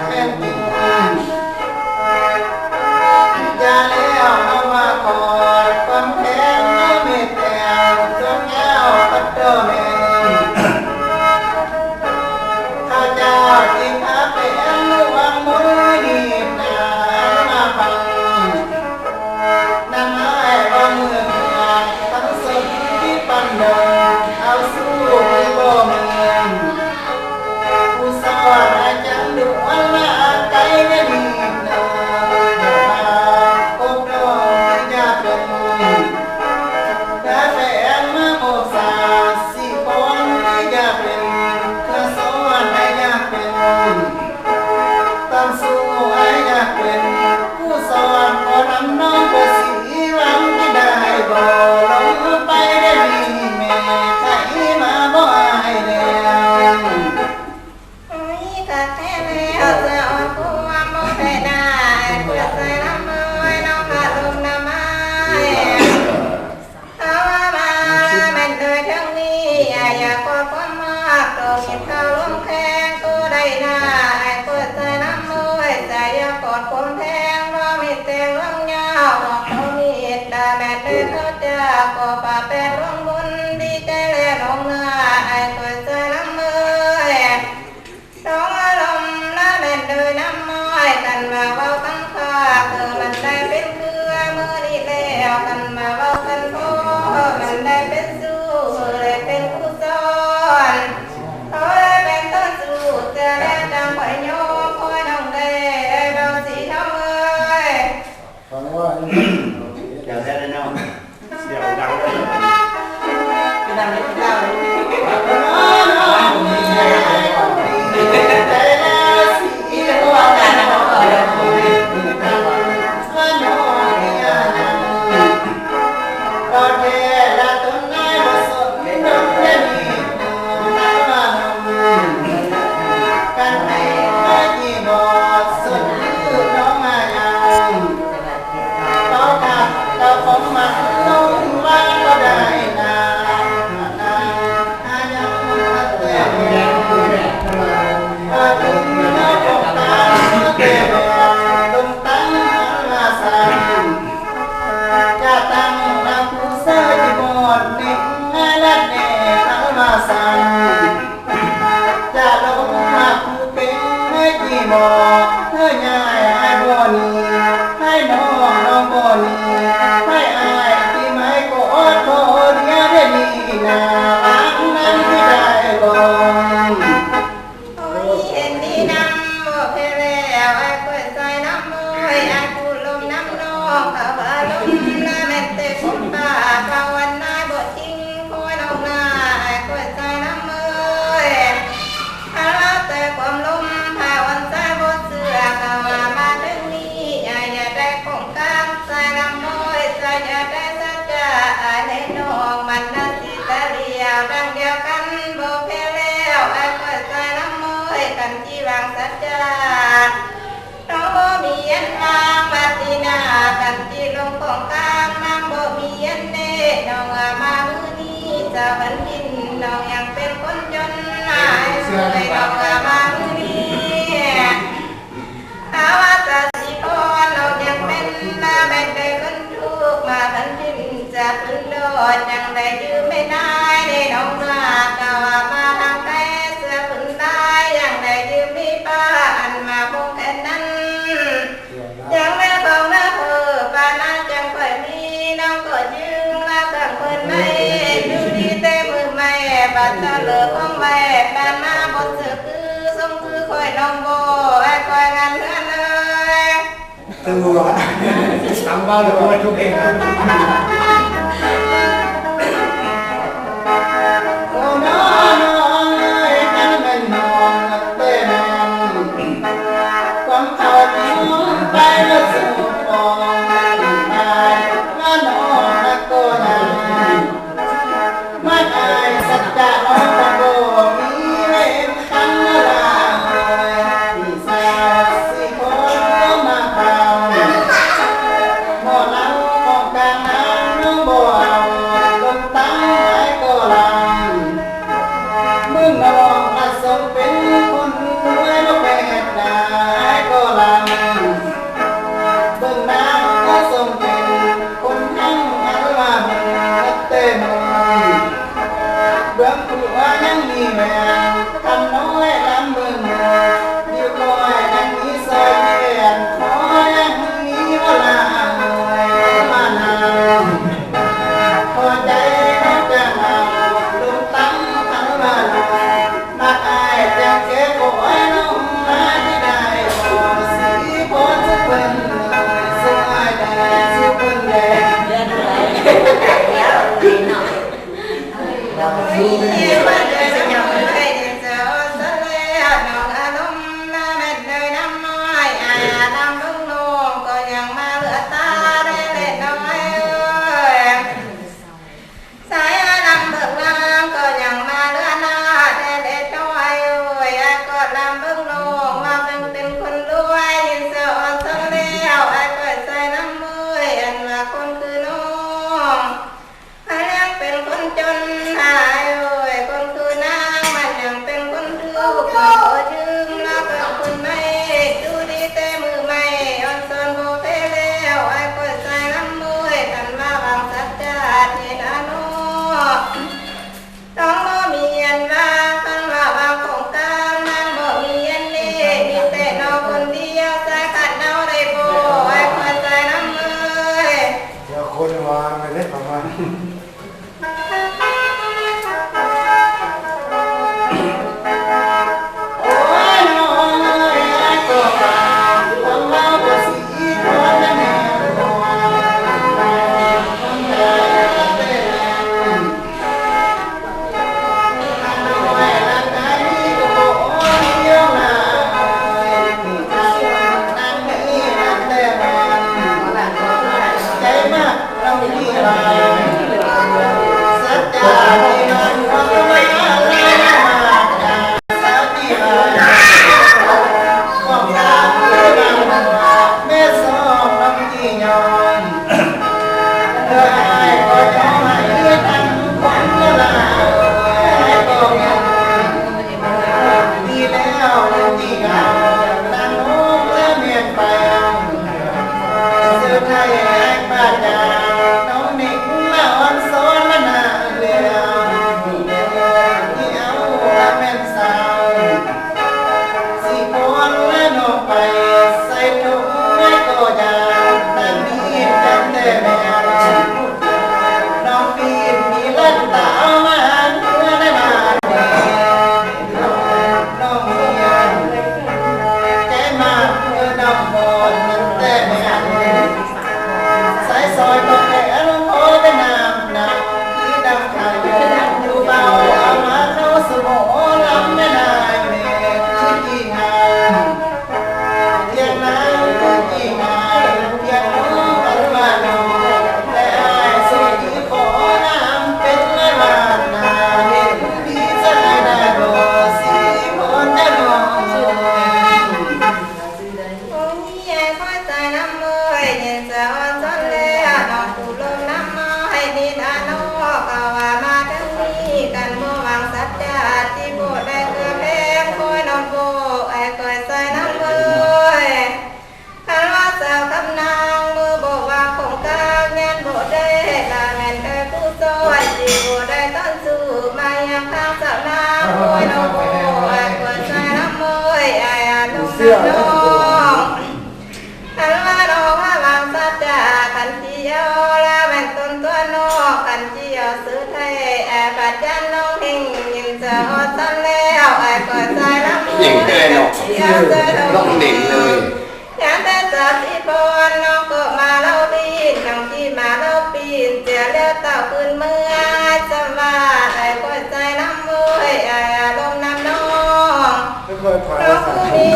เป็นจริงอย่าแล้ว กาแฟมาโอสาสิคนอยากเป็นกระสอนอยากเป็นต้องสู้อยากเป็นผู้สอนขอนำน้องไปสีหวังที่ได้บ่ลงไปได้มีแม่ใครมาบ่อายแล้ว โอ้ยกัดแท้แล้วจะอ่อนผู้ว่าโมเทนาเพื่อใจน้ำมือน้องมาลมน้ำไม้เอามาแม่นโดยทั้งนี้อยากกอดความมากโตเก็บข้าวล้มแข้งก็ได้นาเพื่อใจน้ำมือใจอยากกอดความแทงรอมีแต่เรื่องยาวบอกเขามีดาแม่นเลยเขาจะก่อป่าเป็นร่วงบุญดีใจและน้องนาเพื่อใจน้ำมือ น้องอารมณ์ละเล่นโดยน้ำม้อยกันมาเว้ากันค่ะคือมันได้เป็นเครือมือนี่แล้วกันมาเว้ากันโอ้มันได้เป็นสู้เลยเป็นผู้สอนเขาได้เป็นต้นสู้จะได้ดังไว้โยมคอยน้องได้เบาสีเท่าเอ้ย ฟังว่าเดี๋ยวแท้ได้เนาะเดี๋ยวดังเลย พี่นำไม่ได้เลยใจแล้วสีหัวกันนะบอกเลย ก็เทละต้นไม้ผสมดอกเบี้ยมีน้ำมันกันให้ไม่กี่บอดสุดยืดน้องมายังเขาขับเราผมมันลงว่าก็ได้นาอายังมาเตะอาถึงน้องตาเตะตุ้มตั้งมาสั่งจะตั้งนำผู้เสื้อที่บดนิ่งและเน่ทั้งมาสั่งจะลงมาผู้เป็นให้ที่บอกเธอง่ายให้บ่นีให้น้องบ่นีให้อายที่ไม่กอดโทษเดียวได้มีนาอันนั้นที่ได้บ่ โอ้ยเห็นดีน้ำบอกเพแล้วเปิดใจน้ำมือพูดลมน้ำนองเขาว่าลมละแม่นเตะคนป่าเขาวันนายบทจริงคอยน้องนาเปิดใจน้ำมืออาแต่ความลมพาวันใจบทเสือเขาว่ามาถึงนี้อย่าได้ของกลางใจน้ำมือใจอย่าได้สัจจะในน้องมันนั่นสิตาเดียวดังเดียวกันบอกเพแล้วเปิดใจน้ำมือกันที่วางสัจจะ น้องบ่มีอันวางปฏินากันที่ลงของกลางน้องบ่มีอันเน่น้องมามือนี้จะบันดินน้องยังเป็นคนจนหายสวยน้องมามือนี้อาว่าจะสิพรน้องยังเป็นลาแม่ได้คนทุกมาบันดินจะพึ่งโดดยังได้ยืมไม่ได้ในน้องลากะว่ามาทางใต้เสื้อพึ่งได้ยังได้ยืมมีป้าอันมาพงแค่นั้น ยังแม่ของน้าเธอปานาจังค่อยมีน้องก็ยืงลาสั่งเพิ่นไม่ดูดีแต่มือไม่บัดตาเหลือของแม่ปานมาบนเสือคือทรงคือค่อยน้องโบค่อยงานเพื่อนเลย ตัวทำบ้าหรือว่าทุกเอง โอ้น้องเอ้ยกันเป็นน้องเต้นความเขาไปแล้วสู่ฟองตายน้องนักโกนันมันอายสัจจะน้องตะโกมีเล่นคันลาที่สาวสิคนมาเขาหมอเล่าของกลางน้ำ ประมาณโอ้ยน้องเอ้ยก็ฟังคนเล่าภาษีคนแม่บัวคนใดเต้นน้อยละไงก็บอกเยอะนะนั่งนี่นั่งแต่มันใจมากเราที่ไรสัจจาที่มันว่าไม่อะไรมากสัจที่ไรความรักที่มันว่าแม่สองน้ำที่ยอนเธอให้ก็ยอมให้ทั้งคนละลายก็ยังดีแล้วที่เก่านั่งโน้มและเมียนไปสุดท้ายแยกบ้านยาน้องนิ่งละอ่อนซ้อนละนาเดียวที่เอาละแม่นสาวสิบอนและนอกไปใส่ถุงไม่ก็ยาแต่มีจำแต่แม่น้องปีนมีเล่นตามาเมื่อได้มาเดียวน้องเมียใจมากเมื่อน้องบนนั้นแต่แม่สายซอยก็แค่ลงโพเป็นน้ำหนักที่ดำขายอยู่เบาเอามาเข้าสมองลำไม่ได้เมฆที่ดีงามเพียงนั้นก็ดีงามเพียงน้องอันว่าน้องและอายสุดที่ขอน้ำเป็นละลานนาเห็นพี่จะได้โดสีคนได้ลอง โอ้ยยายคอยใจน้ำมือเย็นจะอ่อนซ้อนแล้วน้องผู้ลมน้ำมาให้ดินอนอก็ว่ามาทั้งนี้กันบ่หวังสัจจาที่โบได้เกือแพงคอยน้องโบไอ้คอยใจน้ำมือคันว่าสาวกับนางมือบอกว่าคงกางยันโบได้ลาแม่นได้ผู้ซอยที่โบได้ต้นสู่มายังทางสาวนางคอยน้องโบไอ้คอยใจน้ำมือไอ้อาลุงน้ำน้องคันว่าน้องว่าบางสัจจาคันที่เอาละแม่นต้นตัวนอกคันที่เอาซื้อไทยไอ้ปัจจันน้องหิงยิงจะอดตันแล้วไอ้คอยใจน้ำมือ หญิงเลยเนาะน้องเด็กเลย ยามแต่จับที่พรน้องก็มาเล่าดีน้องที่มาเล่าปีนเจียเลี้ยวเต่าขึ้นเมื่อจะว่าไอ้คอยใจน้ำมือไอ้อารมณ์น้ำน้อง ไม่ค่อยผ่าน น้อง สา ผู้ ย นี้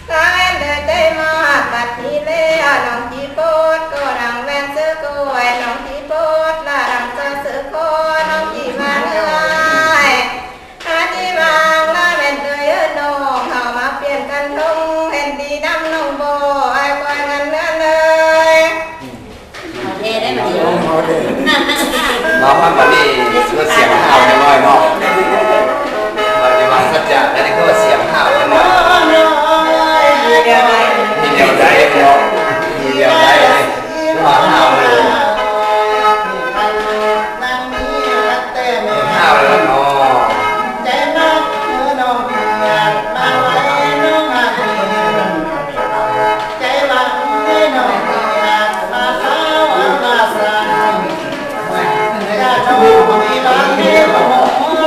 ตาแว่นเดินใจมาบัดนี้แล้วน้องจีโปดก็ดังแว่นเสื้อโกยน้องจีโปดละดังเสื้อโคน้องจีมาเลื่อยหาจีบางละแว่นเดินน้องเข้ามาเปลี่ยนกันทงเห็นดีน้ำน้องโบไอ้คอยกันเลื่อนเลย เทได้ไหม เอาเด็ก น้องว่าวันนี้ก็เสียงห้าวกันหน่อยเนาะวันนี้มาสัจจะแล้วนี่ก็เสียงห้าวกันหน่อยมีเดียวได้เนาะมีเดียวได้เลยว่าห้าวเลยห้าวเลยเนาะ ใจมากเมื่อน้องเพียรมาไว้น้องอาเพียรใจหวังให้น้องเพียรมาเท้าเอามาสั่งอยากน้องมีบางเดียวหมอ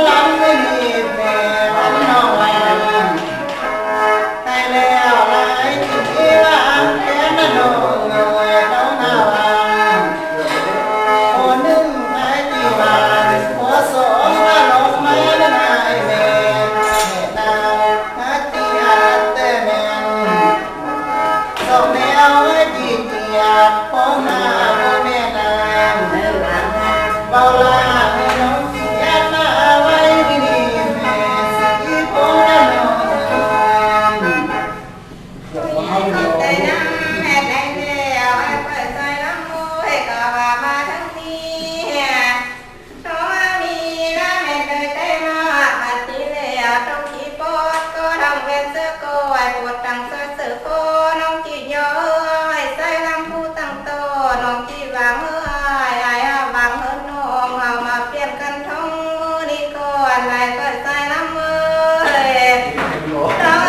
ลำไม่มีแม่ท่านน้องแหวนให้แล้วหลายที่ว่าแค่นั้นน้องเอ๋ยน้องหน้าวังโอ้นึ่งไอ้ที่ว่าหัวสองมาลงมาได้แม่นางฮักที่อาแต่แม่สองแนวไอ้ที่เกียบพ้องหน้าแม่นางเบาลาให้น้องเกียบมาไว้ที่นี่แม่สีโพได้น้อง ใจน้ำแม่แดงเดียวไอ้เปิดใจน้ำมูให้ก็ว่ามาทั้งนี้น้องมีน้ำแม่เคยใจมาบัดนี้แล้วต้องขี้ปอดก็ทำเป็นเสื้อโกยปวดตังเสื้อเสื้อโคน้องจีย้อยใส่ลำพูตั้งโตน้องจีวางเมื่อไอ้วางเมื่อน้องเอามาเปลี่ยนกันท้องมือนี่ก่อนไอ้เปิดใจน้ำมือน้อง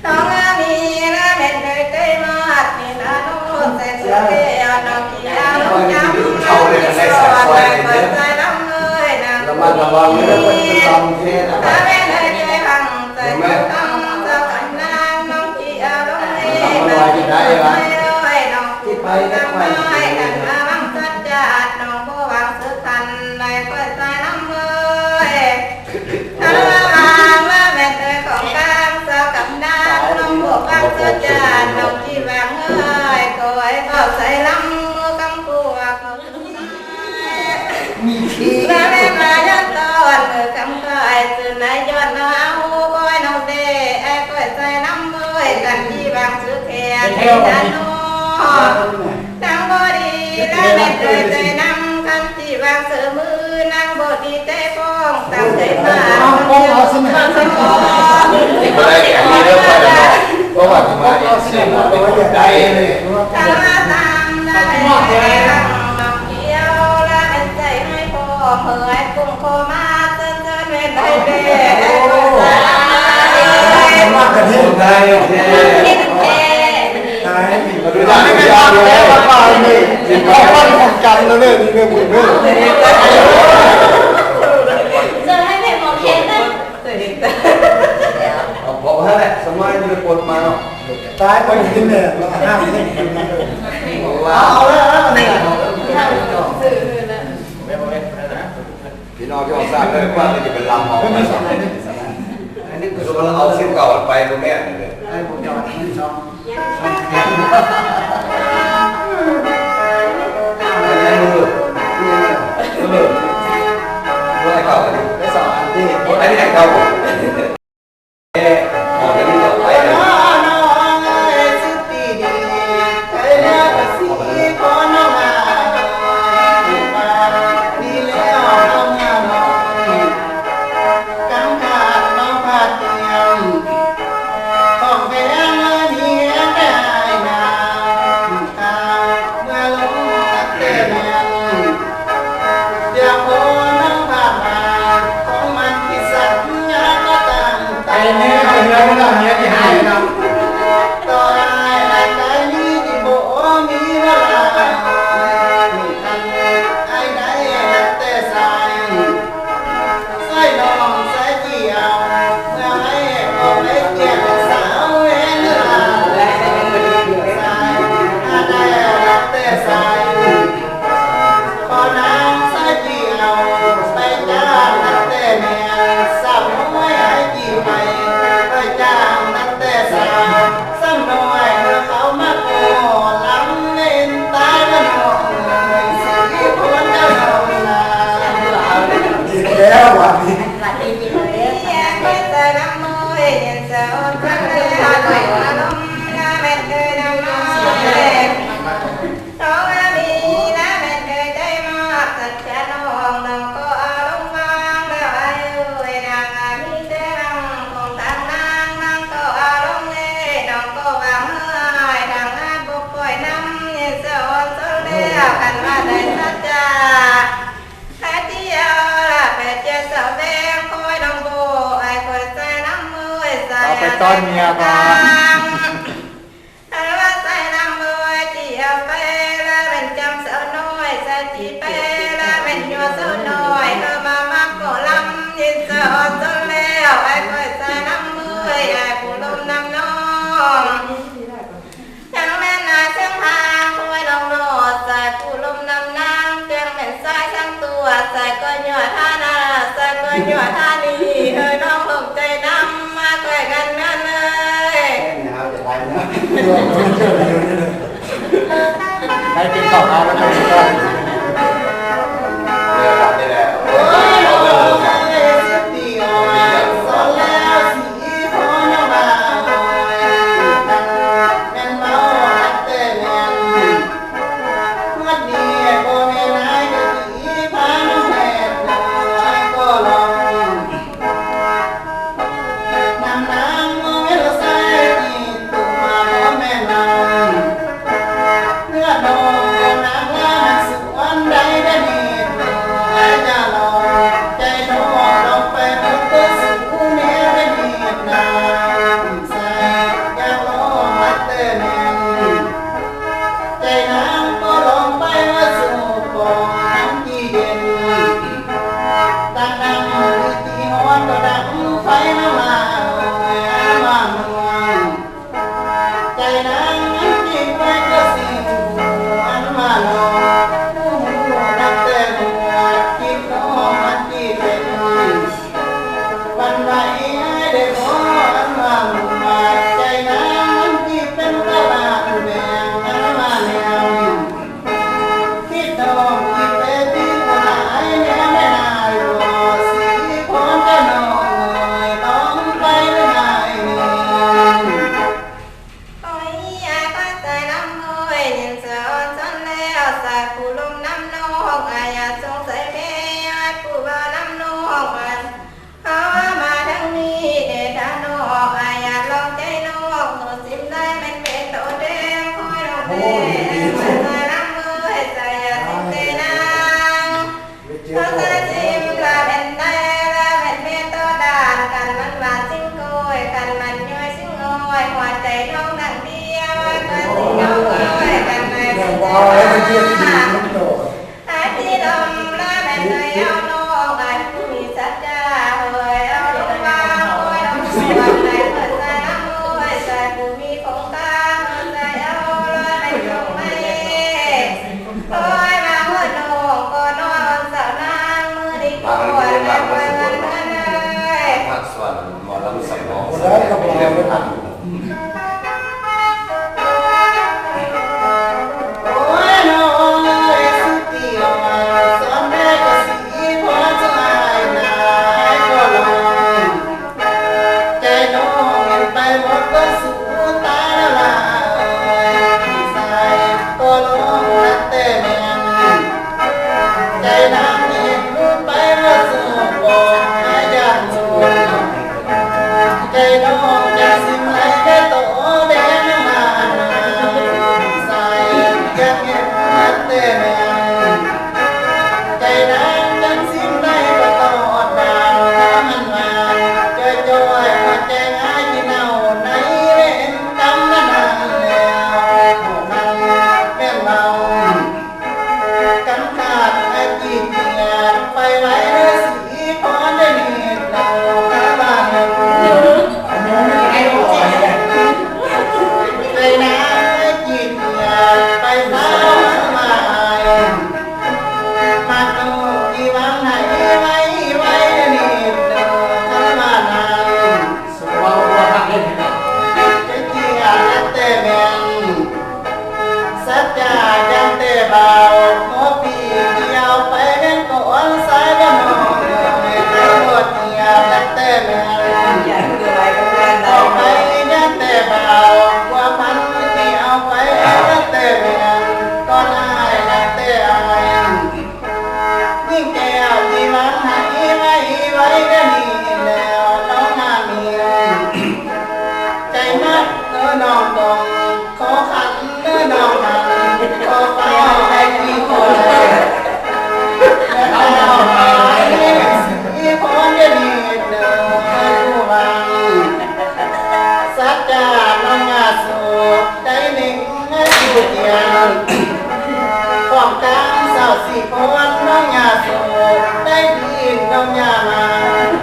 น้องมีน้ำแม่เคยใจมาที่น้าน้องใส่เสื้อเดียวน้องขี้ยา ลูกย้ำเข้าเลยกันได้สายไฟเปิดใจน้ำเลยนะ ระมัดระวังไม่ต้องเป็นลำเทศนะ ถ้าแม่เลยใจพังใจต้องเจ้ากันนางน้องที่อารมณ์ดีน้องที่ไปน้องที่ไปกันไปกันมาบังจัดจัดน้องผู้วางสุดทันในเปิดใจน้ำเลยถ้าว่าแม่เคยของกลางเจ้ากับนางน้องผู้วางสุดจัดน้องที่วางเอ้ยก็ไอ้เข้าใจลำกำกัวก็มีที่ แม่มาย้อนตอนกำก็ไอ้ตื่นในย้อนเอาก้อยน้องเด้ไอ้ก้อยใจน้ำมือกันที่บางสุดแขนที่ด้านโน้นางบดีและแม่เคยใจน้ำกันที่บางเสือมือนางบดีใจฟ้องตามใจมาเดียวสมอง นี่ก็ได้แก่นี้เริ่มไปแล้วเพราะว่าทำไมเสียงมันเป็นคนใดเลย ตามมาตามได้น้องเกี่ยวและเป็นใจให้พ่อเผยกุ้งโคมาเตือนเตือนเว้นได้เด้อ มากกันที่ คนใดเนี่ย ตายไม่ มาดู ได้ ได้ ไม่ ไม่ ได้ ยากเล แล้ว ย มาตายนี่ข้าวปั้นของกันแล้วเนี่ยนี่เนี่ยบุญเนี่ย จะให้เพลงหมอเคนนะ บอกว่าแหละสมัยนี้ปวดมาเนาะ ตายไปกินเนี่ยเราห้ามไม่ได้กินนะ บอกว่า เอาแล้วเนี่ย สื่อนะ พี่น้องที่เราทราบเลยว่าจะเป็นลำของมันอันนี้คือเราเอาสิ่งเก่าไปตรงนี้เลย ไอ้ผมยอดที่ชอบ อันนี้มืออะไรเก่าอันนี้ ได้สองอันที่ อันนี้เก่าเอ๊ะมองไปนี่ไปเลย น้องไอ้สุดดีดีใครเลือกสีพอน้องมาดีแล้วน้องงามน้องกำขาดน้องขาดเตียงของแพงมีได้นาตาเมื่อลงตัดเต้นเดี๋ยวคนน้องผ่านมาของมันที่สัญญาก็ตั้งใจเนี่ยไม่ต้องเนี้ยที่หายนะต่อให้รายการนี้ที่โบมีเวลามีทันไอ้ได้นักแต่สายใส่น้องใส่เกี่ยวเมื่อให้ก็ไม่เกี่ยวสาวเวลาสายอาได้นักแต่สายขอนางใส่เกี่ยวไปจ้างนักแต่แม่สาวน้อยให้กี่ไปไปจ้างนักแต่สาวสาวน้อยเมื่อเขามาโกลำเล่นตายกันหมดเลยสีคนเจ้าน้องนาดีแล้ววันนี้ หลายปีเลย แย่ไม่ใจน้ำมือเย็นเจ้าจังเลยหาหน่อยอารมณ์น้าแม่เคยน้ำมือน้องมีน้าแม่เคยใจมากสัจจะน้องน้องก็อารมณ์วางแล้วไอ้เอ้ยนางมีแต่นางของทางนางนางก็อารมณ์เล่น้องก็วางเมื่อยทางงานบุกปล่อยน้ำเย็นเจ้าต้นเลี้ยวกันว่าได้สัจจะแค่เดียวละแปดเจ็ดสาวแดงคอยน้องโบไอ้คอยใจน้ำมือใส่ เอาไปต้อนเมียก่อน อันว่าใส่น้ำมือที่เอาไปแล้วเป็นจำสาวน้อยใส่ที่ไปแล้วเป็นยัวสาวน้อยเธอมามักก็ลำยินเจ้าจนแล้วไอ้คอยใจน้ำมือไอ้ผู้ลมน้ำน้องจังแม่นาเชียงพาคอยน้องโนดใส่ผู้ลมน้ำนางเจียงเป็นสายทั้งตัวใส่ก็หยอดท่านาใส่ก็หยอดท่านี้เฮ้ยน้องหลงใจน้ำมาใกล้กันนั่นเลย ใครกินข้าวแล้วก็กินข้าว เนี่ยรับได้แล้ว โอ้ยโอ้ยสุดดีอ่ะสอนแล้วสีพอน้องมาแม่นเมาหัดแต่แม่นวัดดีบ่แม่นายก็ดีพาน้องแม่น้อยก็ลองนำนางบ่แม่นใส่ที่ตัวบ่แม่นนางเนื้อดองนางว่ามันสว มาลองนับแต่หัวคิดน้องมันที่เป็นวันไหวเด็กขออันว่ามุ่งมาใจน้ำที่เป็นตลาดแบ่งอันว่าแนวคิดน้องคิดเป็นที่คนหลายแนวไม่นายรอสีพรก็น้องเอ่ยต้องไปไม่ได้นี่ โอ้ยยายก็ใจน้ำเอ้ยยินเสืออ่อนฉันแล้วสายผู้ลมน้ำนองอายาสงสัยแม่ยายผู้บ่าวน้ำนองมันเอามาทั้งนี้เด็ดทางนอกอายาลองใจน้องหนูสิมได้มันเป็นตัวแดงคอยน้องแม่ใจน้ำเอ้ยใจยาสิมเตนางถ้าจะจิมกระเป็นได้ละเป็นเมตตัวด่านกันมันหวานสิ่งโกยกันมันย้อยสิ่งโอยหัวใจท้องดังเดียวกันสิ่งโอยกันไม่สิ่งโอยอาที่ลมละเป็นเลยเอาโลกอันผู้มีสัจจะเฮ้ยเอาลงมาโอยลงสวนในเปิดใจน้ำโอยใจผู้มีคงตาใจเอาละเป็นจงไม่โอยมาหัวโนก็นอนสาวนางมือดีกว่าแม่ไปเงินเลย ภาคส่วนหมอลำสำรองเรื่องพัน โอ้ยน้องเอ้ยสุดเดียวสอนแม่ก็สีพอจะอายนายก็ลองใจน้องเห็นไปหมดก็สู้ตายแล้วล่ะเอ้ยพี่ชายก็ลองนักแต่แม่นใจน้ำเห็นไปว่าสู้บอกให้ยากจนใจน้องจะสิไหลได้โตแดงมาใส่จะเก็บนักแต่แม่ใจน้ำจะสิไหลก็ตอดดาวมันมาจะจอยหัวใจง่ายที่เน่าในเล่นกำมันแล้วนั่งเป็นเมากันขาดไอ้จีเกียดไปไว้เรื่องสีพอได้เนียดเราบ้านเรา ใจน้ำจิตอยากไปสาวมามาดูที่วังไหนไว้ไว้นี่เดินมานา ว่าทำเล่นนะ จะเจียนแต่แม่นสัจจะยันแต่เบาโมปีเดียวไปเป็นก่อนสายบ้านนองเลยแต่หมดเดียวแต่แม่น อย่าคืออะไรก็เพื่อน เอาไปยันแต่เบาว่าพันที่เอาไปยันแต่แม่นก็ได้ยันแต่อายยิ่งแก้วที่มันให้ไว้ไว้ก็นี่แล้วน้องงานเมียใจมัดเนื้อน้องตรงขอขันเนื้อน้องหันขอเฝ้าให้พี่คนและเอาไปสีพรจะดีเดินผู้วัง สัจจาน้องงาสูได้หนึ่งสูเดียวของกลางสาวสีพรน้องงาสูได้ดีน้องยามา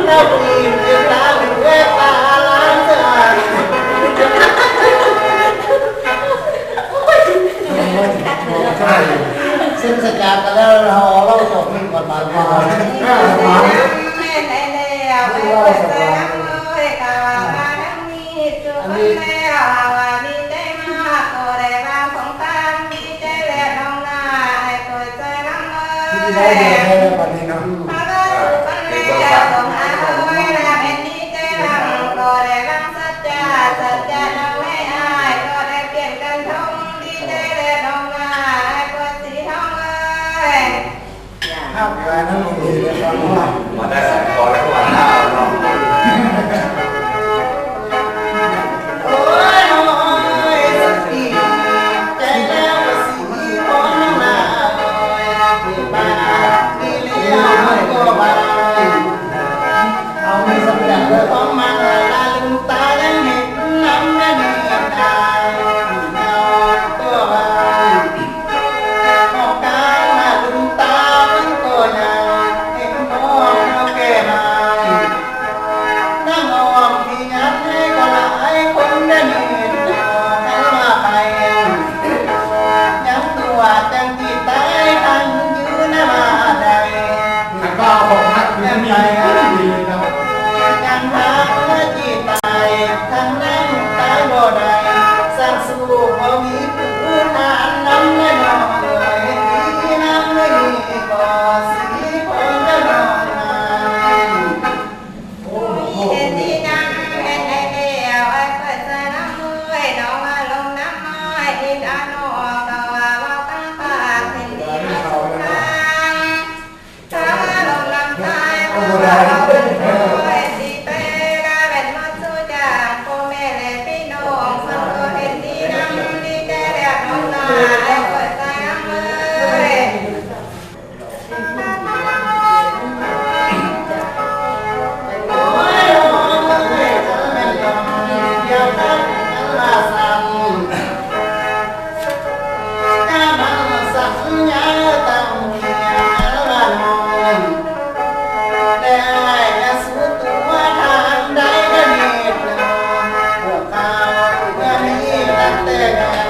เล่าปีนยืนตาเหลือตาล้างเสือเส้นสัจจากันแล้วเราเล่าจบมีกฎหมายมา แม่ในแล้วไปเปิดใจน้ำเลยกาวามาทั้งนี้จุกแล้วว่าดีใจมากก็ได้มาของตามดีใจแล้วน้องนาให้เปิดใจน้ำเลย ปันนี้เนาะ มาก็สุขกันแล้วต้องอาไว้ละเป็นดีใจน้ำก็ได้บางสัจจะสัจจะน้องไม่อายก็ได้เปลี่ยนกันทงดีใจแล้วน้องนาให้เปิดสีทองเลย ห้ามการนั่งลงดีเลยครับว่า มาได้ขอแล้วก็ว่าข้าวเนาะ โอ้ยน้อยสักทีใจแล้วก็สีพรน้ำหน้าที่บ้านที่เลี้ยงก็บางเอาไม่สำเร็จเลยของมันตาลืมตายังเห็นน้ำนั่นนี่ตาเอาก็บางของกลางลืมตามันก็ยังเห็นน้องเราแก่ จังจีตายทันยืนมาใด ถ้าก็ของนักคือมีดีเนาะ กันหาจีตายทั้งนั้นตายบ่ได้สร้างสู้บ่มีผู้ทานน้ำแน่นอนเลยที่น้ำไม่มีบ่สีคนจะนอนนาน เห็นที่นั่งเห็นไอ้เดียวไอ้เปิดใจน้ำมือน้องมาลงน้ำน้อยอินอาโนกะว่าว่าตั้งปากเห็นดีมาสุขทางถ้ามาลงลำไส้ก็ว่าเราเป็นด้วยสิเปกาเป็นมาสู้จากพ่อแม่และพี่น้องสังก็เห็นดีน้ำดีใจเรียกน้องตาไอ้เปิดใจน้ำมือ โอ้ยโอ้ยจะเป็นลมเดียวกันละสั่งกามันสัญญาตั้งเมียละนอนได้สู้ตัวทางใดก็เหตุพวกเขาเมื่อนี้ตั้งแต่กัน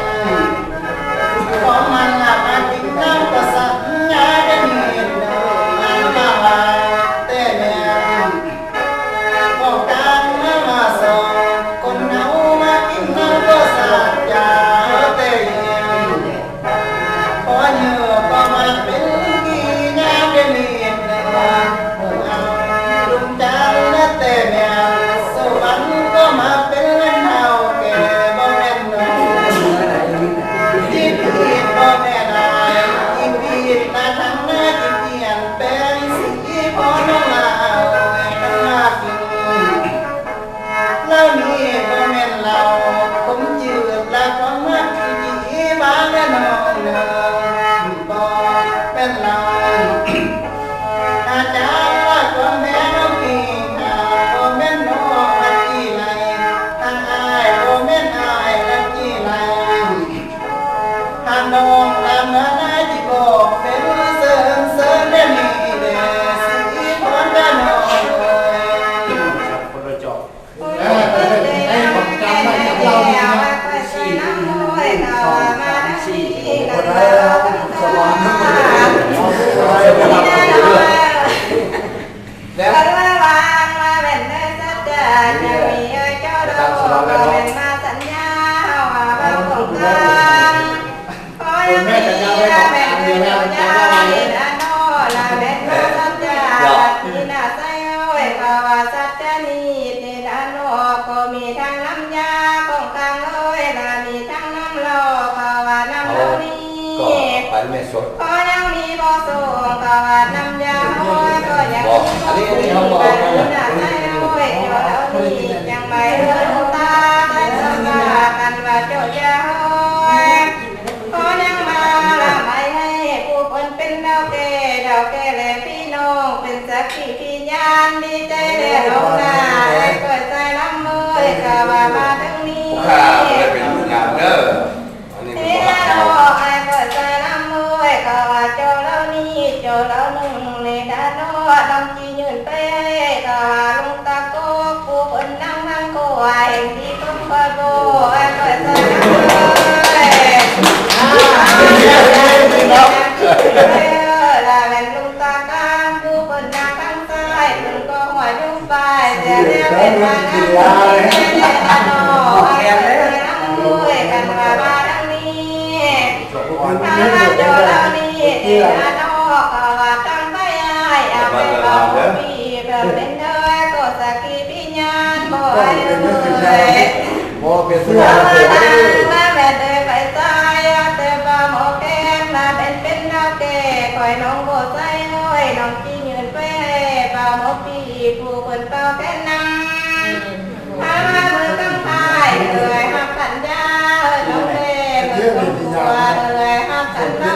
ของมันละมันติดน้ำก็สัญญาได้เหตุมันมาว่าแต่แม่ บอกกันมาส่งคนเหงามากินน้ำก็สาดยาเตียงขอเนื้อก็มาเป็นกี่ยามเดือนนี้เอาลุงจันและเตียงสวรรค์ก็มาเป็นเท่าแก่บ่แม่นหนูที่ผิดบ่แม่นายที่ผิดนะทั้งหน้าที่เปลี่ยนแปลงสีพอน้องลาวทั้งมากกิน เล่านี้บ่แม่นเราผมจืดและความรักที่ดีบ้างและน้องเดิมบ่เป็นเราอาจารย์ว่าความแม่น้องกินข้าวบ่แม่นน้องละกี่ไรทั้งอายบ่แม่นอายละกี่ไรถ้าน้องละเมื่อไหร่ที่บอกเป็นเสริมได้มีเด้สิพรได้น้องเลย คนละจอบ ไอ้ผมจำได้จากเราเนี่ยนะคนไทยเราสวรรค์ทั้งหมดเลย แล้ว มาเป็นได้สัจจะจะมีเอ้ยเจ้าดอกก็เป็นมาสัญญาว่าเราต้องการขอยังมีเป็นเจ้าใจนะโนลาเป็นมาสัจจะที่น่าใส่โอ้ยภาวะสัจจะนี้ที่ด้านโลกก็มีทั้งน้ำยาของกลางเลยและมีทั้งน้ำโลภาวะน้ำโลนี้ ก็ไปไม่สด ก็ยังมีบ่ส่งภาวะน้ำยาโอ้ยก็ยังมีบ่ส่งแต่หน้าใส่โอ้ยเจ้าแล้วนี่ยังไม่เลือนตาได้สบากันว่าเจ้าอย่าโอ้ยก็ยังมาละไม่ให้ผู้คนเป็นดาวแก่และพี่น้องเป็นสักขีพยานดีใจและลงหน้าให้เกิดใจน้ำมือก็ว่ามาทั้งนี้ ผู้ข้าได้เป็นงานเด้ออันนี้ ที่ เป็น เรา ผู้ข้า ไอ้เปิดใจน้ำมือก็ว่าเจ้าแล้วนี่เจ้าแล้วหนึ่งในด้านโน้นน้องจียืนไปก็ว่าลุงตาโก้ผู้คนนั่งนั่งก็ว่าเห็นที่ต้นคอยโบไอ้เปิดใจน้ำมือลาเป็นลุงตากลางผู้คนนั่งข้างซ้ายลุงก็หัวยุ่งไปแต่เรียกเป็นมานั่งแต่ด้านโน้นไอ้เปิดใจน้ำมือกันว่ามาดังนี้ ถ้าเจ้าเรานี่ที่นาโนก็ว่าตั้งไปไอ้อาเป็นบ่ปีแบบเป็นเธอก็สกีพิญาณบ่ไอ้เลย โมเป็นเสื้อ ถ้า เสื้อ มาตั้งแม่เดินไปตายแต่บ่หมอแก้มมาเป็นดาวแก่คอยน้องบ่ใส่ห้อยน้องจียืนไปบ่หมอปีผู้คนเป่าแค่นั่งถ้ามามือกำพายเลยหักสัญญาน้องเล่มือกำปัวเลยหักสัญญา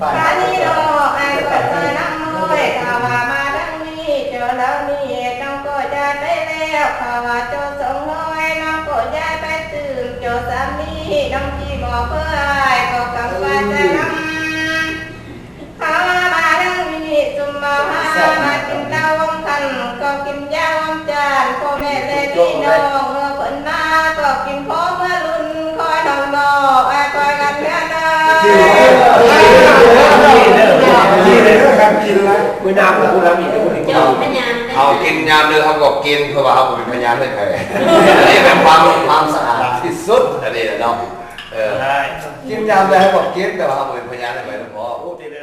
พระนิโรไอ้ก็ใจน้ำมือข้าว่ามาทั้งนี้เจอแล้วนี่น้องก็จะได้แล้วข้าว่าเจ้าสงน้อยน้องก็ย้ายไปตื่นเจ้าสามีน้องที่บอกเพื่อไอ้ก็กำว่าใจน้ำข้าว่ามาทั้งนี้จุ่มมาหามากินเหล้าวงคันก็กินยาวงจานพ่อแม่และพี่น้องเมื่อฝนมาก็กินพ่อเมื่อรุ่นคอยน้องบอกไอ้คอยกันเพื่อน คุยน้ำกับผู้รับอีกจะพูดถึง เจ้าพญาน เอากินยามเดือเขาก็กินเพราะว่าเขาเป็นพยานให้ใครอันนี้เป็นความสะอาดที่สุดอันนี้เนาะกินยามเดือเขาก็กินแต่ว่าเขาเป็นพยานให้ใครแล้วพอ พูดดีเลย